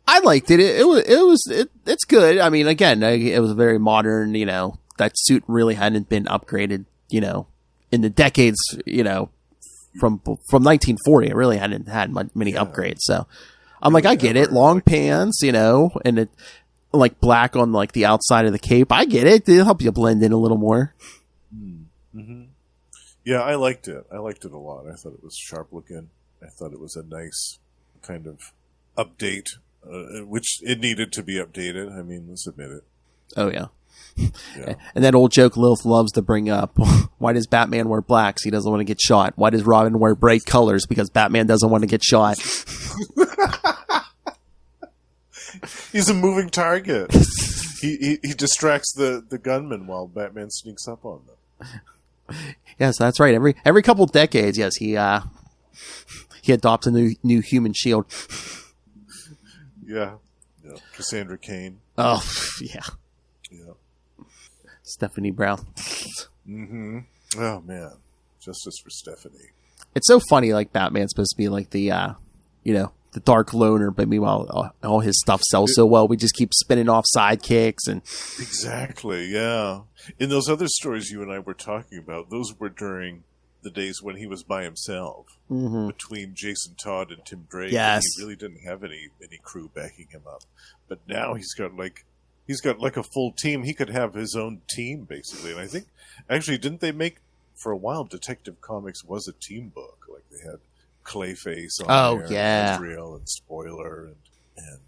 Speaker 2: I liked it. It's good. I mean, again, it was very modern. That suit really hadn't been upgraded. In the decades. From 1940, it really hadn't had many upgrades. So I'm like, I get it. Long pants, and it like black on like the outside of the cape. I get it. It'll help you blend in a little more.
Speaker 5: Mm-hmm. Yeah, I liked it. I liked it a lot. I thought it was sharp looking. I thought it was a nice kind of update, which it needed to be updated. I mean, let's admit it.
Speaker 2: Oh, yeah. And that old joke Lilith loves to bring up. Why does Batman wear blacks? He doesn't want to get shot. Why does Robin wear bright colors? Because Batman doesn't want to get shot.
Speaker 5: He's a moving target. He distracts the gunman while Batman sneaks up on them.
Speaker 2: Yes, that's right. Every couple of decades, yes, he adopts a new human shield.
Speaker 5: Yeah. Cassandra Cain.
Speaker 2: Oh, yeah. Stephanie Brown.
Speaker 5: Mm-hmm. Oh, man. Justice for Stephanie.
Speaker 2: It's so funny, like, Batman's supposed to be like the the dark loner, but meanwhile, all his stuff sells so well, we just keep spinning off sidekicks and...
Speaker 5: Exactly, yeah. In those other stories you and I were talking about, those were during the days when he was by himself, between Jason Todd and Tim Drake.
Speaker 2: Yes.
Speaker 5: He really didn't have any crew backing him up. But now he's got like a full team. He could have his own team, basically. And I think, actually, didn't they make, for a while, Detective Comics was a team book? Like, they had Clayface on there,
Speaker 2: yeah,
Speaker 5: and Israel and Spoiler and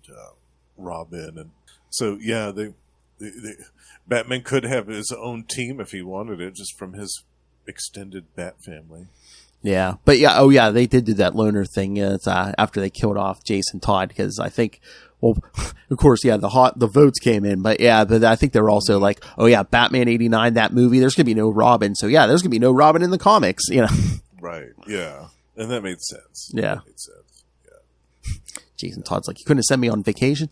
Speaker 5: Robin. And so, yeah, Batman could have his own team if he wanted it, just from his extended Bat family.
Speaker 2: Yeah, but yeah, they did do that loner thing after they killed off Jason Todd, because I think, well, of course, yeah, the votes came in, but I think they were also like, oh yeah, Batman '89, that movie, there's gonna be no Robin, so yeah, there's gonna be no Robin in the comics,
Speaker 5: Right? Yeah, and that made sense.
Speaker 2: Yeah,
Speaker 5: that made sense. Yeah.
Speaker 2: Jason Todd's like, you couldn't have sent me on vacation.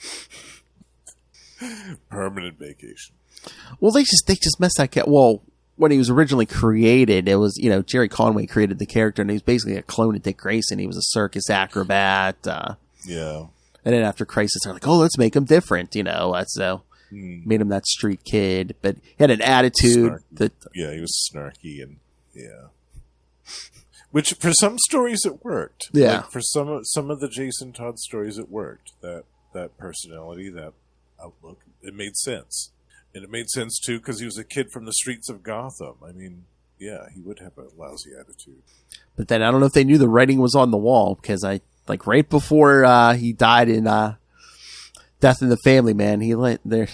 Speaker 5: Permanent vacation.
Speaker 2: Well, they just messed that cat. Well, when he was originally created, it was, Jerry Conway created the character, and he was basically a clone of Dick Grayson. He was a circus acrobat.
Speaker 5: Yeah.
Speaker 2: And then after Crisis, they're like, oh, let's make him different, so made him that street kid. But he had an attitude
Speaker 5: he was snarky and which for some stories it worked.
Speaker 2: Yeah.
Speaker 5: Like for some of the Jason Todd stories it worked. That personality, that outlook, it made sense. And it made sense, too, because he was a kid from the streets of Gotham. I mean, yeah, he would have a lousy attitude.
Speaker 2: But then I don't know if they knew the writing was on the wall, because right before he died in Death in the Family, man, he let this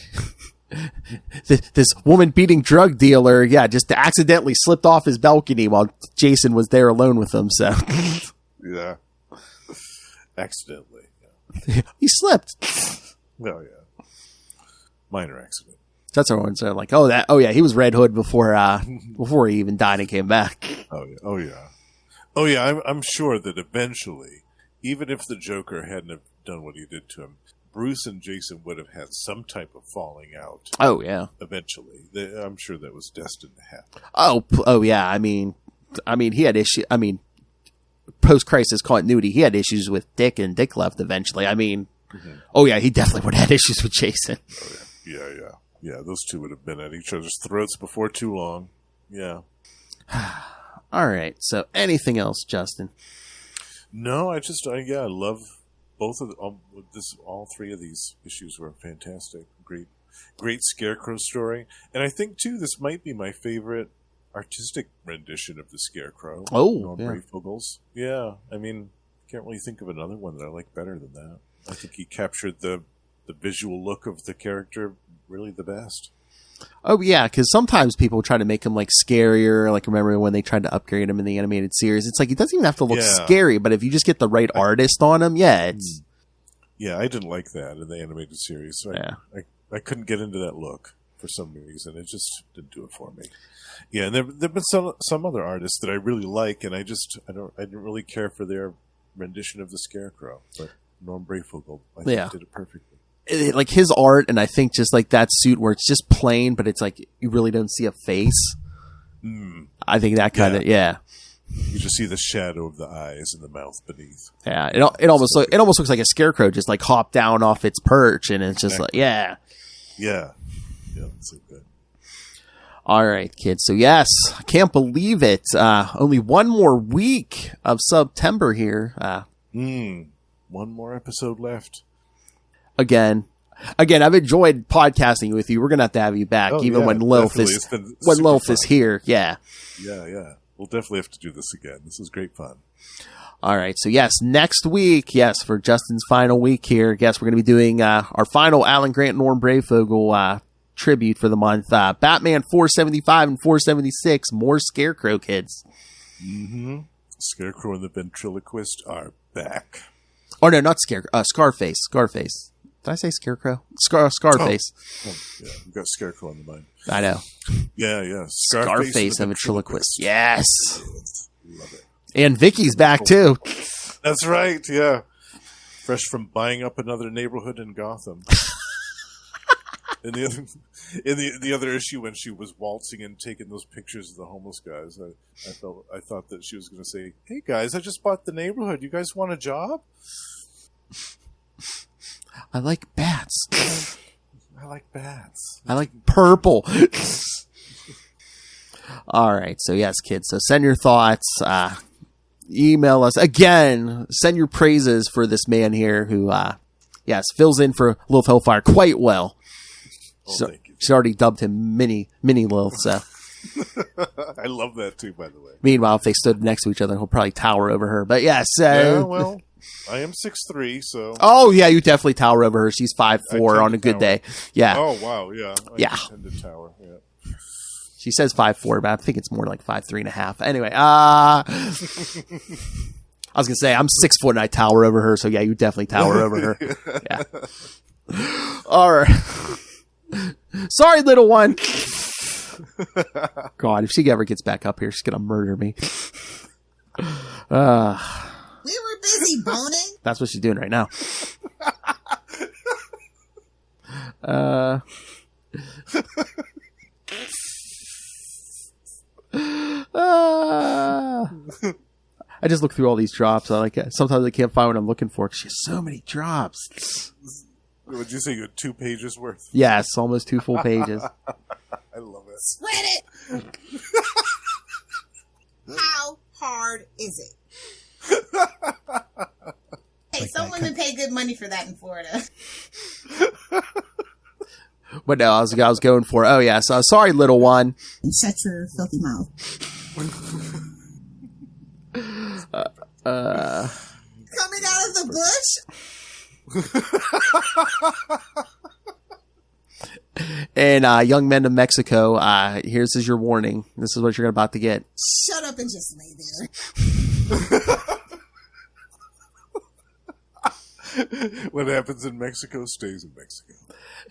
Speaker 2: woman-beating drug dealer, just accidentally slipped off his balcony while Jason was there alone with him, so...
Speaker 5: Yeah. Accidentally.
Speaker 2: Yeah. He slipped.
Speaker 5: Oh, yeah. Minor accident.
Speaker 2: That's what everyone's like, he was Red Hood before he even died and came back. Oh,
Speaker 5: yeah. I'm sure that eventually, even if the Joker hadn't have done what he did to him, Bruce and Jason would have had some type of falling out.
Speaker 2: Oh, yeah.
Speaker 5: Eventually. I'm sure that was destined to happen.
Speaker 2: Oh, yeah. I mean, he had issues. I mean, post-crisis continuity, he had issues with Dick, and Dick left eventually. I mean, oh, yeah, he definitely would have had issues with Jason.
Speaker 5: Oh, yeah. Yeah, those two would have been at each other's throats before too long. Yeah.
Speaker 2: All right. So, anything else, Justin?
Speaker 5: No, I love both of all three of these issues were fantastic. Great Scarecrow story. And I think, too, this might be my favorite artistic rendition of the Scarecrow.
Speaker 2: Oh, yeah.
Speaker 5: Breyfogle's. Yeah. I mean, can't really think of another one that I like better than that. I think he captured the visual look of the character really the best.
Speaker 2: Oh, yeah, because sometimes people try to make him, like, scarier. Like, remember when they tried to upgrade him in the animated series? It's like, he doesn't even have to look scary, but if you just get the right artist on him, it's...
Speaker 5: Yeah, I didn't like that in the animated series. So I couldn't get into that look for some reason. It just didn't do it for me. Yeah, and there've been some other artists that I really like, and I didn't really care for their rendition of the Scarecrow. But Norm Breyfogle, I think, did it perfectly.
Speaker 2: Like his art, and I think just like that suit where it's just plain, but it's like you really don't see a face. I think that kind of
Speaker 5: You just see the shadow of the eyes and the mouth beneath.
Speaker 2: Yeah, it almost looks like a Scarecrow just like hopped down off its perch, and it's just like
Speaker 5: yeah, that's so good.
Speaker 2: All right, kids. So yes, I can't believe it. Only one more week of Sub-tember here.
Speaker 5: One more episode left.
Speaker 2: Again, I've enjoyed podcasting with you. We're gonna have to have you back, when Lilith is here. Yeah.
Speaker 5: We'll definitely have to do this again. This is great fun.
Speaker 2: All right. So yes, next week, for Justin's final week here, we're going to be doing our final Alan Grant Norm Breyfogle tribute for the month. Batman 475 and 476. More Scarecrow, kids.
Speaker 5: Scarecrow and the ventriloquist are back.
Speaker 2: Oh no, not Scarecrow. Scarface. Did I say Scarecrow? Scarface.
Speaker 5: Oh, yeah, we've got Scarecrow on the mind.
Speaker 2: I know.
Speaker 5: Yeah.
Speaker 2: Scarface and ventriloquist. Yes.
Speaker 5: Love it.
Speaker 2: And Vicky's back too.
Speaker 5: That's right. Yeah. Fresh from buying up another neighborhood in Gotham. in the other issue, when she was waltzing and taking those pictures of the homeless guys, I thought that she was going to say, "Hey guys, I just bought the neighborhood. You guys want a job?"
Speaker 2: I like bats.
Speaker 5: I like bats.
Speaker 2: I like purple. All right. So yes, kids. So send your thoughts. Email us again. Send your praises for this man here who, fills in for Lilith Hellfire quite well.
Speaker 5: Thank you.
Speaker 2: She's already dubbed him Mini Lilith. So
Speaker 5: I love that too. By the way.
Speaker 2: Meanwhile, if they stood next to each other, he'll probably tower over her. But yes.
Speaker 5: Well. I am 6'3", so...
Speaker 2: Oh, yeah, you definitely tower over her. She's 5'4" on a good day. Yeah.
Speaker 5: Oh, wow, yeah. I tend to tower, yeah.
Speaker 2: She says 5'4", but I think it's more like 5'3.5". Anyway, I was going to say, I'm 6 foot and I tower over her, so yeah, you definitely tower over her. Yeah. All right. Sorry, little one. God, if she ever gets back up here, she's going to murder me.
Speaker 9: We were busy boning.
Speaker 2: That's what she's doing right now. I just look through all these drops. Sometimes I can't find what I'm looking for because she has so many drops.
Speaker 5: Would you say you had 2 pages worth?
Speaker 2: Yes, almost 2 full pages.
Speaker 5: I love it.
Speaker 9: Spread it. How hard is it? Hey, some women pay good money for that in Florida.
Speaker 2: But no, I was going for. Oh yeah, so sorry, little one.
Speaker 9: Shut your filthy mouth. Coming out of the
Speaker 2: bush. And young men of Mexico, here's your warning. This is what you're about to get.
Speaker 9: Shut up and just lay there.
Speaker 5: What happens in Mexico stays in Mexico.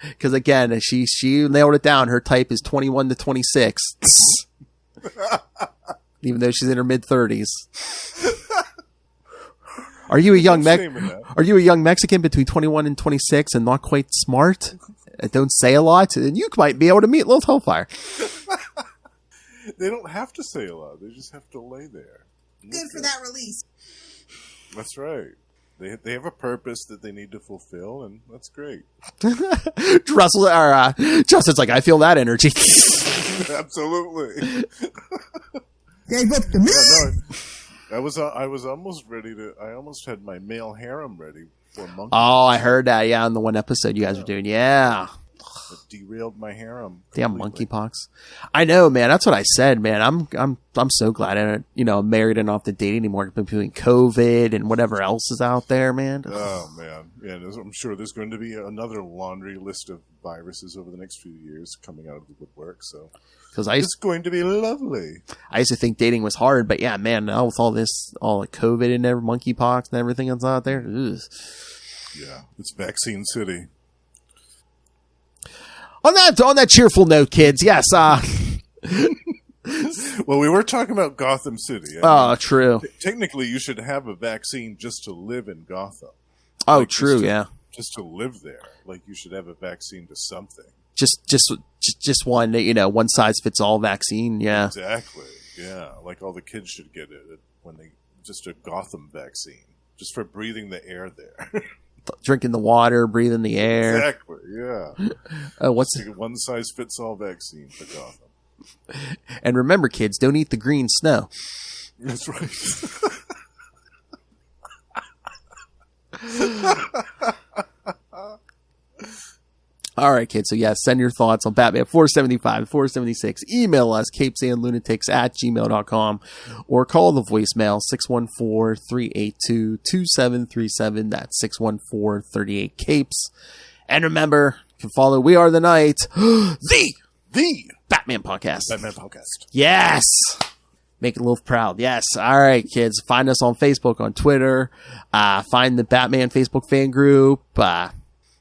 Speaker 2: Because again, she nailed it down. Her type is 21 to 26. Even though she's in her mid-30s. Are you a young
Speaker 5: Are
Speaker 2: you a young Mexican between 21 and 26 and not quite smart? And don't say a lot, and you might be able to meet Lilith Hellfire.
Speaker 5: They don't have to say a lot. They just have to lay there.
Speaker 9: Good for that release.
Speaker 5: That's right. They have a purpose that they need to fulfill, and that's great.
Speaker 2: Justin's like, I feel that energy.
Speaker 5: Absolutely.
Speaker 9: Gave up to me.
Speaker 5: I was almost ready to. I almost had my male harem ready for Monkey.
Speaker 2: Oh, I heard that. Yeah, on the one episode you guys were doing. Yeah.
Speaker 5: It derailed my harem.
Speaker 2: Damn monkeypox. I know, man. That's what I said, man. I'm so glad I'm married and not have to date anymore between COVID and whatever else is out there, man.
Speaker 5: Oh man, yeah. I'm sure there's going to be another laundry list of viruses over the next few years coming out of the woodwork. So, it's going to be lovely.
Speaker 2: I used to think dating was hard, but yeah, man. Now with all the COVID and monkeypox and everything that's out there, ugh.
Speaker 5: Yeah, it's vaccine city.
Speaker 2: On that cheerful note, kids, yes.
Speaker 5: Well, we were talking about Gotham City.
Speaker 2: I mean, true.
Speaker 5: Technically, you should have a vaccine just to live in Gotham.
Speaker 2: Oh, true, yeah.
Speaker 5: Just to live there. Like, you should have a vaccine to something.
Speaker 2: Just one, one size fits all vaccine, yeah.
Speaker 5: Exactly, yeah. Like, all the kids should get it just a Gotham vaccine. Just for breathing the air there.
Speaker 2: Drinking the water, breathing the air.
Speaker 5: Exactly, yeah.
Speaker 2: What's
Speaker 5: like a one-size-fits-all vaccine for Gotham.
Speaker 2: And remember, kids, don't eat the green snow.
Speaker 5: That's right.
Speaker 2: All right, kids. So, yes, send your thoughts on Batman 475, 476. Email us, CapesandLunatics@gmail.com, or call the voicemail 614-382-2737. That's 614-38-CAPES. And remember, you can follow We Are the Night, the Batman Podcast.
Speaker 5: Batman Podcast.
Speaker 2: Yes. Make Lilith proud. Yes. All right, kids. Find us on Facebook, on Twitter. Find the Batman Facebook fan group.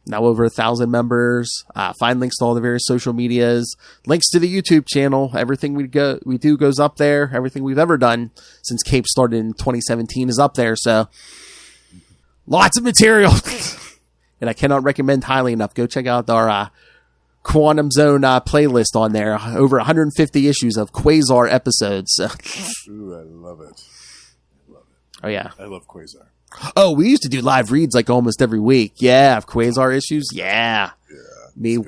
Speaker 2: Now over 1,000 members. Find links to all the various social medias. Links to the YouTube channel. Everything we do goes up there. Everything we've ever done since Cape started in 2017 is up there. So lots of material. And I cannot recommend highly enough. Go check out our Quantum Zone playlist on there. Over 150 issues of Quasar episodes.
Speaker 5: Ooh, I love it.
Speaker 2: Oh, yeah.
Speaker 5: I love Quasar.
Speaker 2: Oh, we used to do live reads like almost every week. Yeah, of Quasar issues. Yeah. Me,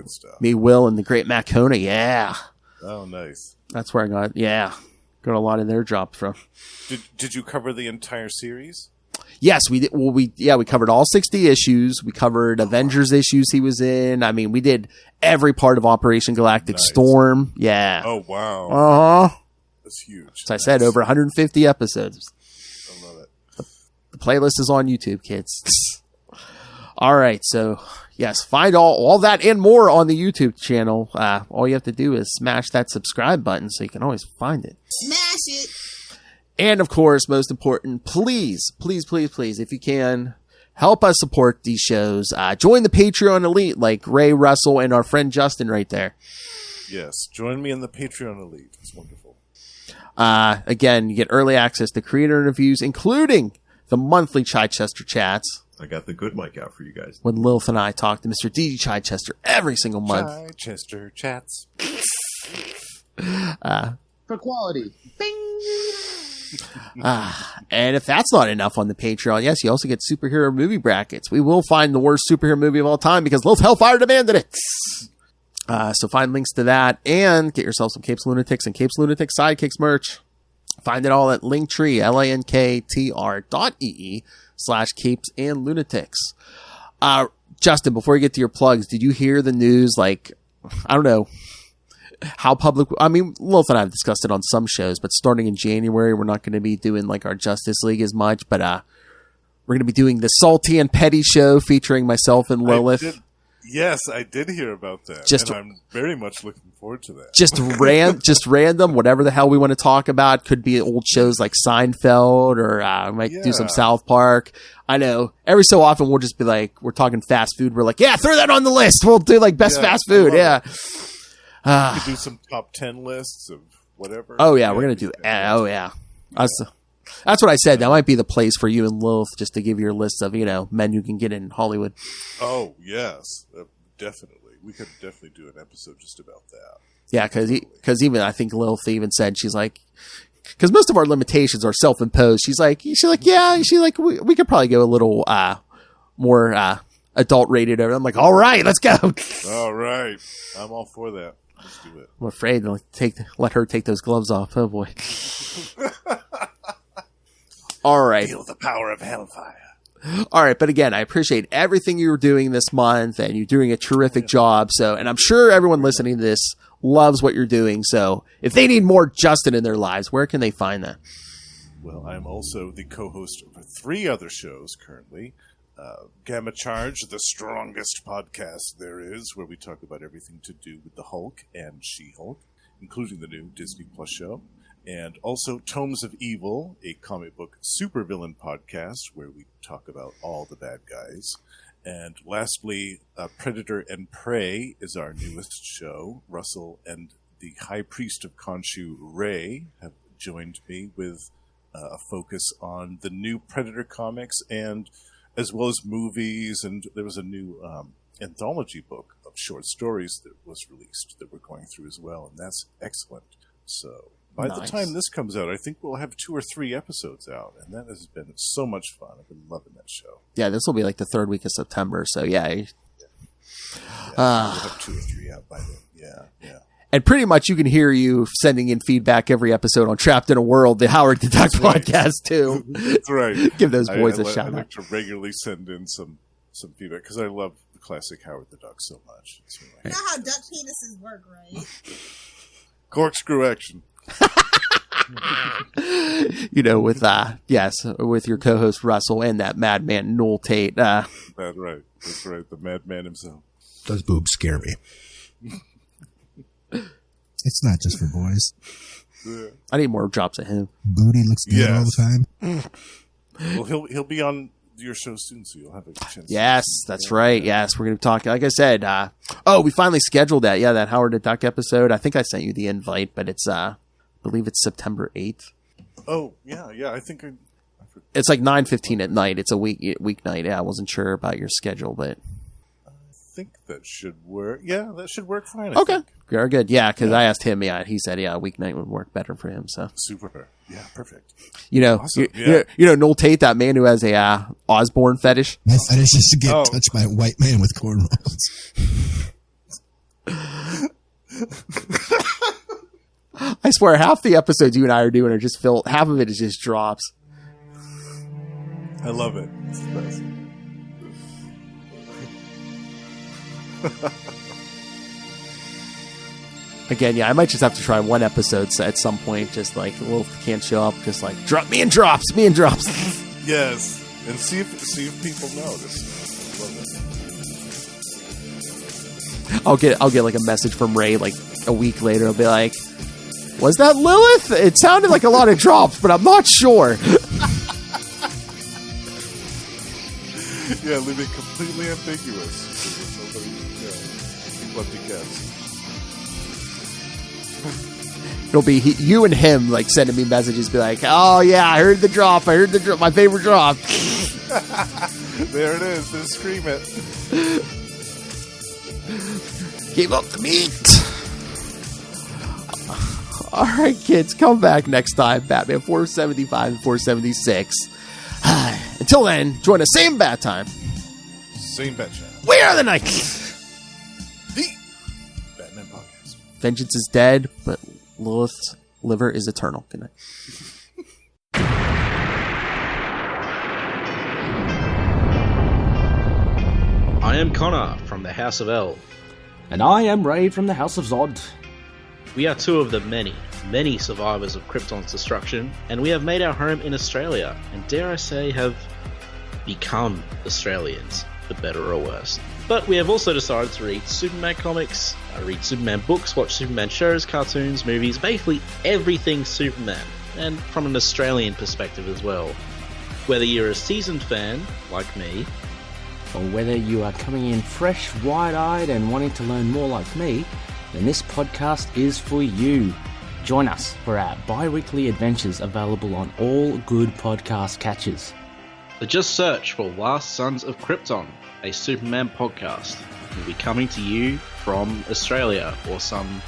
Speaker 2: Will, and the Great Matt Kona. Yeah.
Speaker 5: Oh, nice.
Speaker 2: That's where I got a lot of their drops from.
Speaker 5: Did you cover the entire series?
Speaker 2: Yes, we did. Well, we covered all 60 issues. We covered Avengers issues he was in. I mean, we did every part of Operation Galactic Storm. Yeah.
Speaker 5: Oh, wow.
Speaker 2: Uh-huh.
Speaker 5: That's huge.
Speaker 2: As I said, over 150 episodes.
Speaker 5: I love it.
Speaker 2: The playlist is on YouTube, kids. All right, so yes, find all that and more on the YouTube channel. All you have to do is smash that subscribe button so you can always find it.
Speaker 9: Smash it.
Speaker 2: And of course, most important, please, if you can, help us support these shows. Join the Patreon elite like Ray, Russell, and our friend Justin right there.
Speaker 5: Yes, join me in the Patreon elite. It's wonderful.
Speaker 2: Again, you get early access to creator interviews, including the monthly Chichester chats.
Speaker 11: I got the good mic out for you guys.
Speaker 2: When Lilith and I talk to Mr. D. Chichester every single month.
Speaker 5: Chichester chats.
Speaker 10: For quality. Bing!
Speaker 2: And if that's not enough on the Patreon, yes, you also get superhero movie brackets. We will find the worst superhero movie of all time because Lilith Hellfire demanded it. So find links to that and get yourself some Capes Lunatics and Capes Lunatics Sidekicks merch. Find it all at Linktree, linktr.ee/CapesandLunatics. Justin, before you get to your plugs, did you hear the news? Like, I don't know how public. I mean, Lilith and I have discussed it on some shows, but starting in January, we're not going to be doing like our Justice League as much, but we're going to be doing the Salty and Petty show featuring myself and Lilith.
Speaker 5: Yes, I did hear about that. And I'm very much looking forward to that.
Speaker 2: Just random, whatever the hell we want to talk about. Could be old shows like Seinfeld, or we might do some South Park. I know every so often we'll just be like, we're talking fast food. We're like, yeah, throw that on the list. We'll do like best fast food. Yeah.
Speaker 5: We could do some top 10 lists of whatever.
Speaker 2: Oh yeah, we're gonna do. Oh yeah. That's what I said. That might be the place for you and Lilith, just to give your list of, men you can get in Hollywood.
Speaker 5: Oh, yes. Definitely. We could definitely do an episode just about that.
Speaker 2: Yeah, because even I think Lilith even said, she's like, because most of our limitations are self-imposed. She's like, we could probably go a little more adult rated. I'm like, all right, let's go.
Speaker 5: All right. I'm all for that. Let's do it.
Speaker 2: I'm afraid to let her take those gloves off. Oh boy. All right.
Speaker 5: Feel the power of hellfire.
Speaker 2: All right, but again, I appreciate everything you were doing this month, and you're doing a terrific job. So, and I'm sure everyone listening to this loves what you're doing. So, if they need more Justin in their lives, where can they find that?
Speaker 5: Well, I'm also the co-host of 3 other shows currently. Gamma Charge, the strongest podcast there is, where we talk about everything to do with the Hulk and She-Hulk, including the new Disney Plus show. And also Tomes of Evil, a comic book supervillain podcast where we talk about all the bad guys. And lastly, Predator and Prey is our newest show. Russell and the High Priest of Khonshu, Ray, have joined me with a focus on the new Predator comics, and as well as movies. And there was a new anthology book of short stories that was released that we're going through as well, and that's excellent. So by the time this comes out, I think we'll have 2 or 3 episodes out, and that has been so much fun. I've been loving that show.
Speaker 2: Yeah, this will be like the 3rd week of September, so yeah.
Speaker 5: We'll have 2 or 3 out by then. Yeah.
Speaker 2: And pretty much you can hear you sending in feedback every episode on Trapped in a World, the Howard the Duck podcast, too.
Speaker 5: That's right.
Speaker 2: Give those boys a shout out.
Speaker 5: I like to regularly send in some feedback, because I love the classic Howard the Duck so much.
Speaker 9: You know how duck penises work, right?
Speaker 5: Corkscrew action.
Speaker 2: with your co-host Russell and that madman Noel Tate.
Speaker 5: That's right. The madman himself.
Speaker 1: Those boobs scare me. It's not just for boys.
Speaker 5: Yeah.
Speaker 2: I need more drops of him.
Speaker 1: Booty looks good all the time.
Speaker 5: Well, he'll be on your show soon, so you'll have a chance.
Speaker 2: Yes, that's right. Yes, we're going to talk. Like I said, we finally scheduled that. Yeah, that Howard the Duck episode. I think I sent you the invite, but it's I believe it's September 8th.
Speaker 5: Oh yeah. I think
Speaker 2: it's like 9:15 at night. It's a weeknight. Yeah, I wasn't sure about your schedule, but
Speaker 5: I think that should work. Yeah, that should work fine.
Speaker 2: Okay, very good. Yeah, because I asked him. Yeah, he said weeknight would work better for him. So
Speaker 5: super. Yeah, perfect.
Speaker 2: Awesome. Noel Tate, that man who has a Osborne fetish.
Speaker 1: My fetish is to get touched by a white man with cornrows.
Speaker 2: I swear, half the episodes you and I are doing are just filled. Half of it is just drops.
Speaker 5: I love it. It's the best.
Speaker 2: Again, I might just have to try one episode at some point. Just like Wolf can't show up, just like drop me and drops.
Speaker 5: Yes, and see if people notice. I love it.
Speaker 2: I'll get like a message from Ray like a week later. I'll be like, "Was that Lilith? It sounded like a lot of drops, but I'm not sure."
Speaker 5: Yeah, leave it completely ambiguous. Nobody, people have to guess.
Speaker 2: It'll be you and him like sending me messages, be like, "Oh yeah, I heard the drop. My favorite drop."
Speaker 5: There it is. Just scream it.
Speaker 2: Give up the meat. All right, kids, come back next time. Batman 475 and 476. Until then, join us same bat time.
Speaker 5: Same bat channel.
Speaker 2: We are the Knights.
Speaker 5: The Batman Podcast.
Speaker 2: Vengeance is dead, but Lilith's liver is eternal. Good night.
Speaker 12: I am Connor from the House of L.
Speaker 8: And I am Ray from the House of Zod.
Speaker 12: We are 2 of the many, many survivors of Krypton's destruction, and we have made our home in Australia, and dare I say, have become Australians, for better or worse. But we have also decided to read Superman comics, read Superman books, watch Superman shows, cartoons, movies, basically everything Superman, and from an Australian perspective as well. Whether you're a seasoned fan, like me,
Speaker 8: or whether you are coming in fresh, wide-eyed and wanting to learn more like me, then this podcast is for you.
Speaker 13: Join us for our bi-weekly adventures available on all good podcast catchers.
Speaker 12: Just search for Last Sons of Krypton, a Superman podcast. We'll be coming to you from Australia or some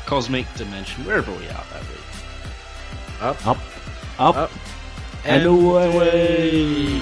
Speaker 12: cosmic dimension, wherever we are that week. Up,
Speaker 13: and away.